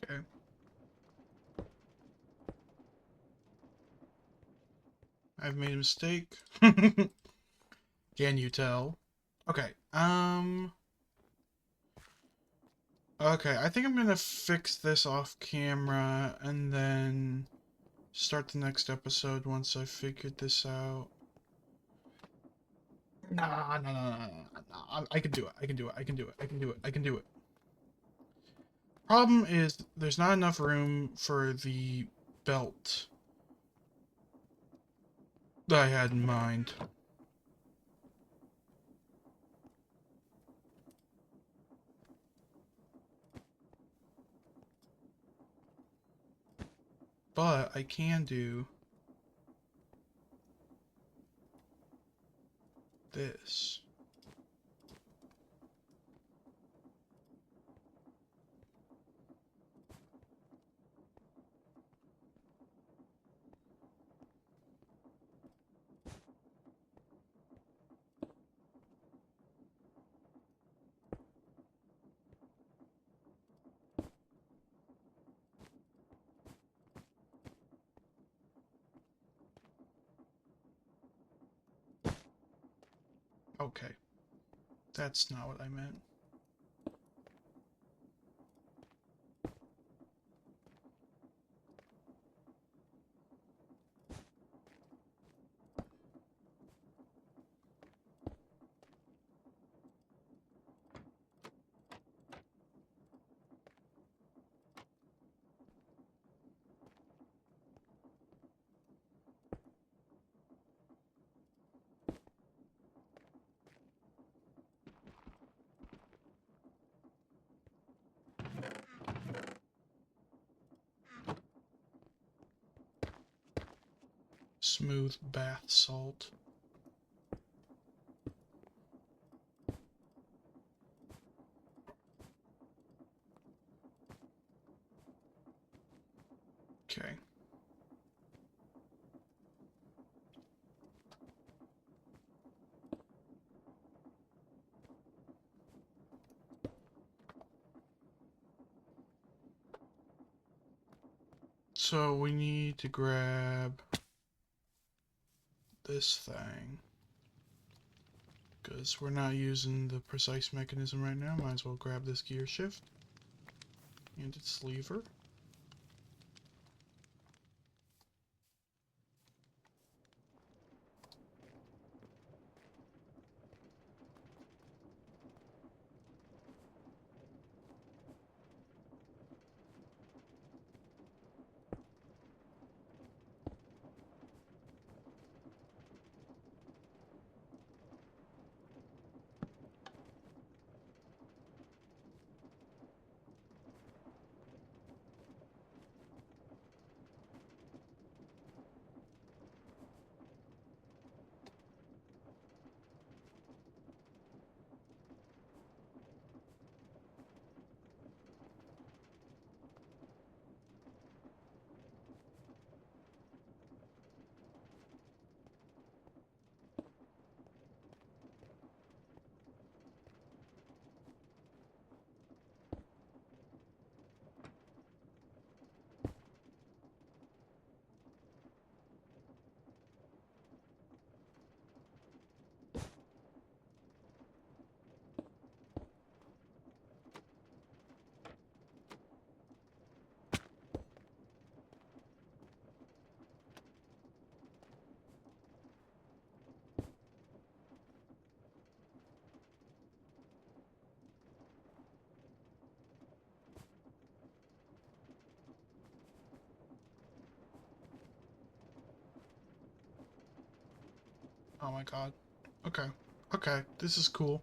Okay. I've made a mistake. Can you tell? Okay. Okay, I think I'm gonna fix this off camera and then start the next episode once I figured this out. Nah. I can do it. I can do it. I can do it. I can do it. I can do it. Problem is, there's not enough room for the belt that I had in mind. But I can do this. Okay. That's not what I meant. Smooth bath salt. Okay. So we need to grab this thing. Because we're not using the precise mechanism right now. Might as well grab this gear shift. And its lever. Oh my god. Okay. Okay, this is cool.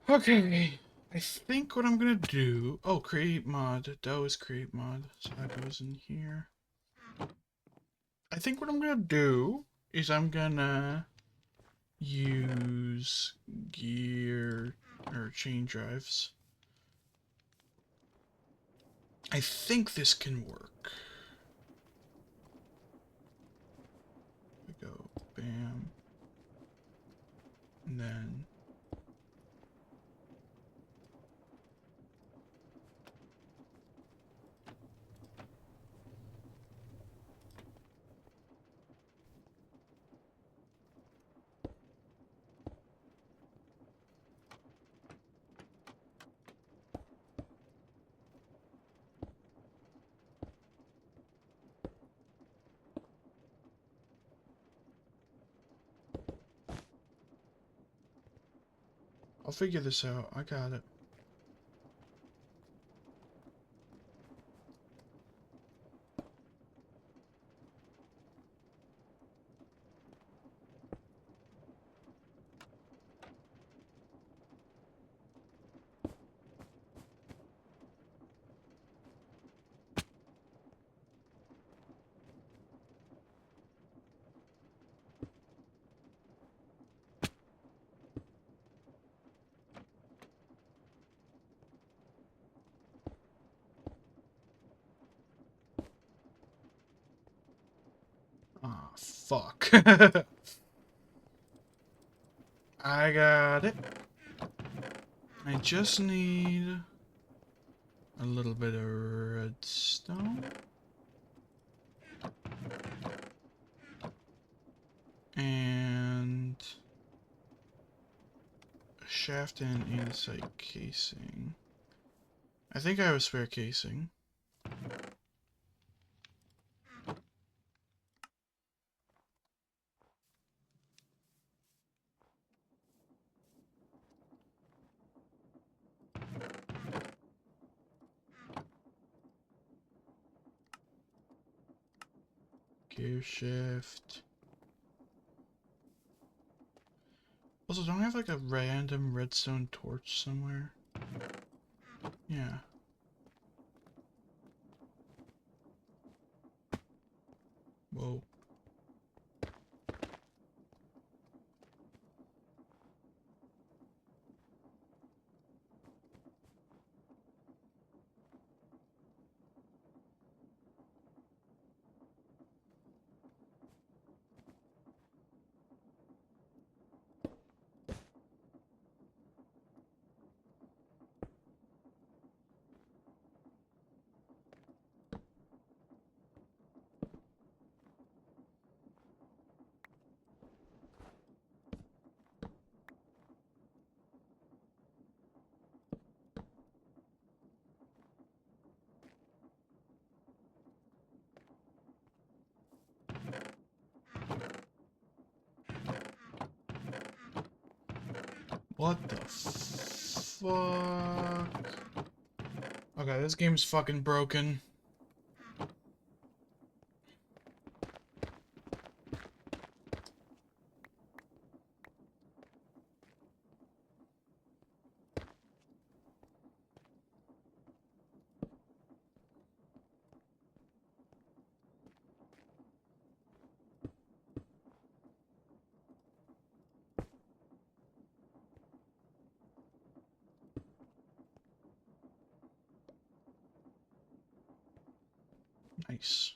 Okay. I think what I'm gonna do... Oh, create mod. Dough is create mod. So that goes in here. I think what I'm gonna do is I'm gonna use gear or chain drives. I think this can work. We go bam. And then I'll figure this out. I got it. Ah, fuck. I got it. I just need a little bit of redstone. And a shaft and andesite casing. I think I have a spare casing. Gear shift. Also, don't I have like a random redstone torch somewhere? Yeah. Whoa. What the fuck? Okay, this game's fucking broken. Nice.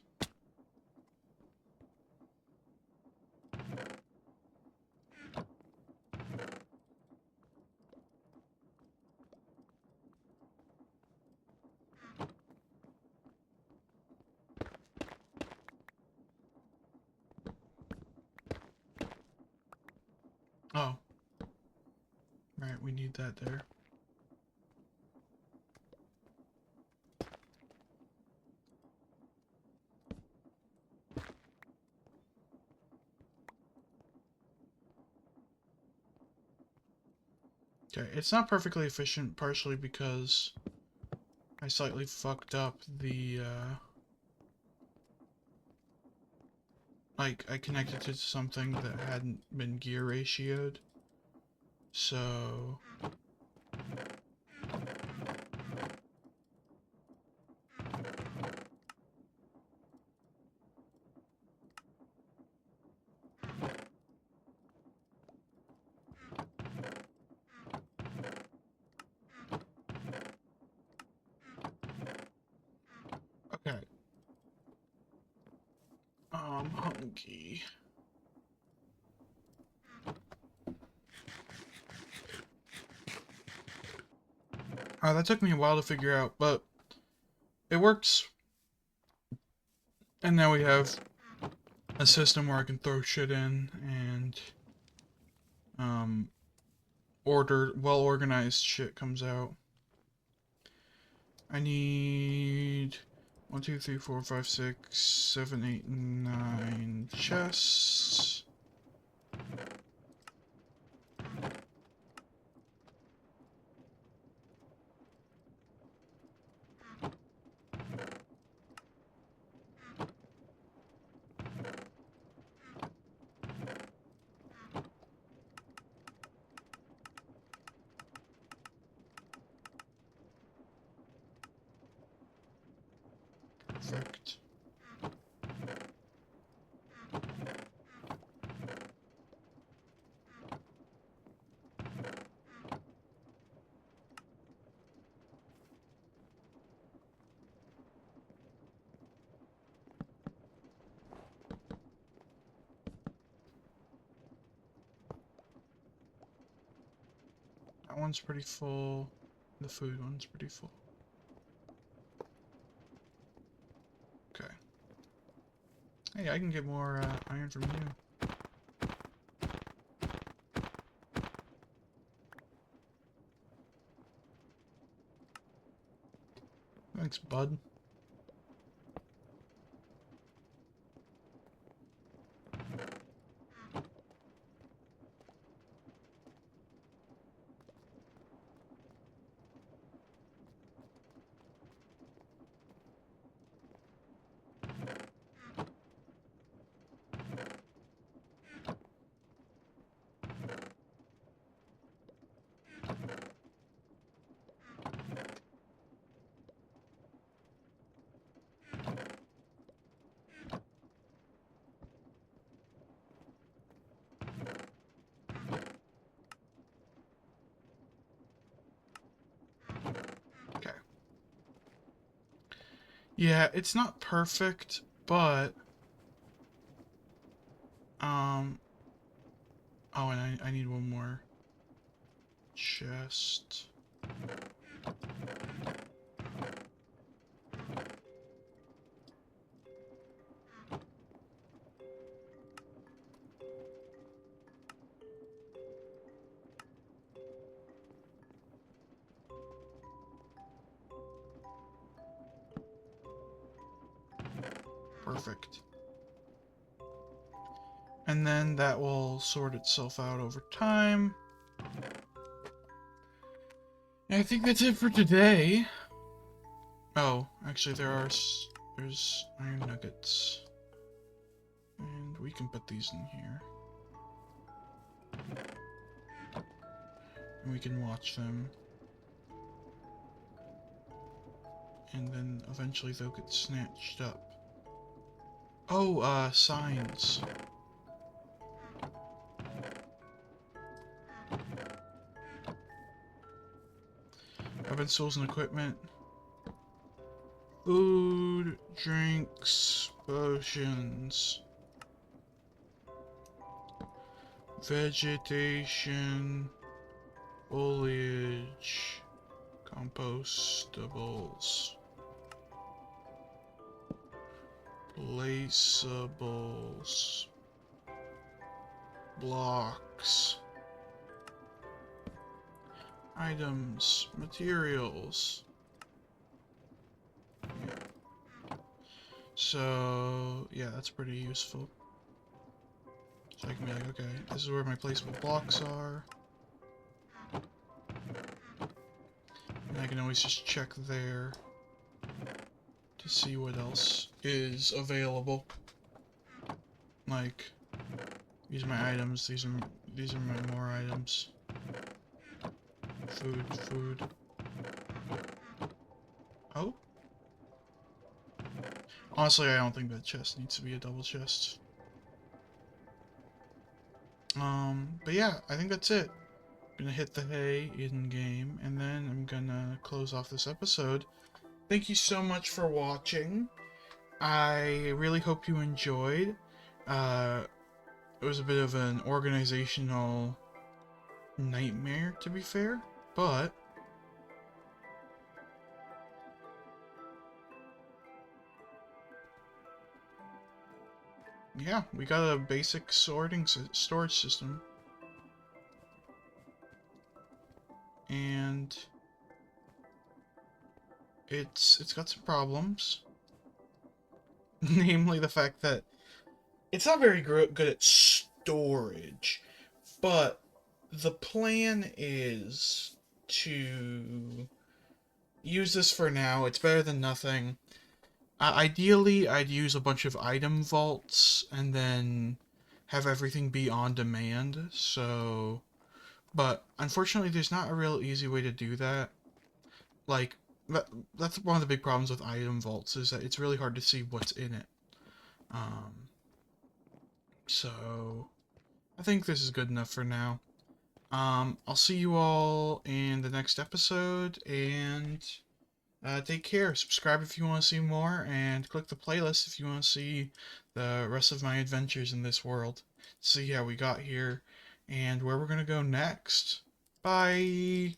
Oh. Right, we need that there. Okay, it's not perfectly efficient, partially because I slightly fucked up the, like, I connected to something that hadn't been gear ratioed. So... Okay. Hunky. That took me a while to figure out, but it works. And now we have a system where I can throw shit in and well-organized shit comes out. I need 1, 2, 3, 4, 5, 6, 7, 8, 9 chests. Perfect. That one's pretty full. The food one's pretty full. Hey, I can get more iron from you. Thanks, bud. Okay. Yeah, it's not perfect, but oh, and I need one more chest. Perfect. And then that will sort itself out over time. And I think that's it for today. Oh, actually there's iron nuggets. And we can put these in here. And we can watch them. And then eventually they'll get snatched up. Oh, signs. Weapons, tools, and equipment. Food, drinks, potions. Vegetation, foliage, compostables. Placeables. Blocks. Items. Materials. So, yeah, that's pretty useful. So I can be like, okay, this is where my placeable blocks are. And I can always just check there to see what else is available. Like, these are my items, these are my more items. Food. Oh? Honestly, I don't think that chest needs to be a double chest. But yeah, I think that's it. I'm gonna hit the hay in game, and then I'm gonna close off this episode. Thank you so much for watching. I really hope you enjoyed. It was a bit of an organizational nightmare, to be fair, but yeah, we got a basic storage system, and it's got some problems, namely the fact that it's not very good at storage, but the plan is to use this for now. It's better than nothing. Ideally, I'd use a bunch of item vaults and then have everything be on demand, so... But, unfortunately, there's not a real easy way to do that. Like, that's one of the big problems with item vaults, is that it's really hard to see what's in it. So... I think this is good enough for now. I'll see you all in the next episode, and... take care. Subscribe if you want to see more, and click the playlist if you want to see the rest of my adventures in this world. See how we got here, and where we're going to go next. Bye!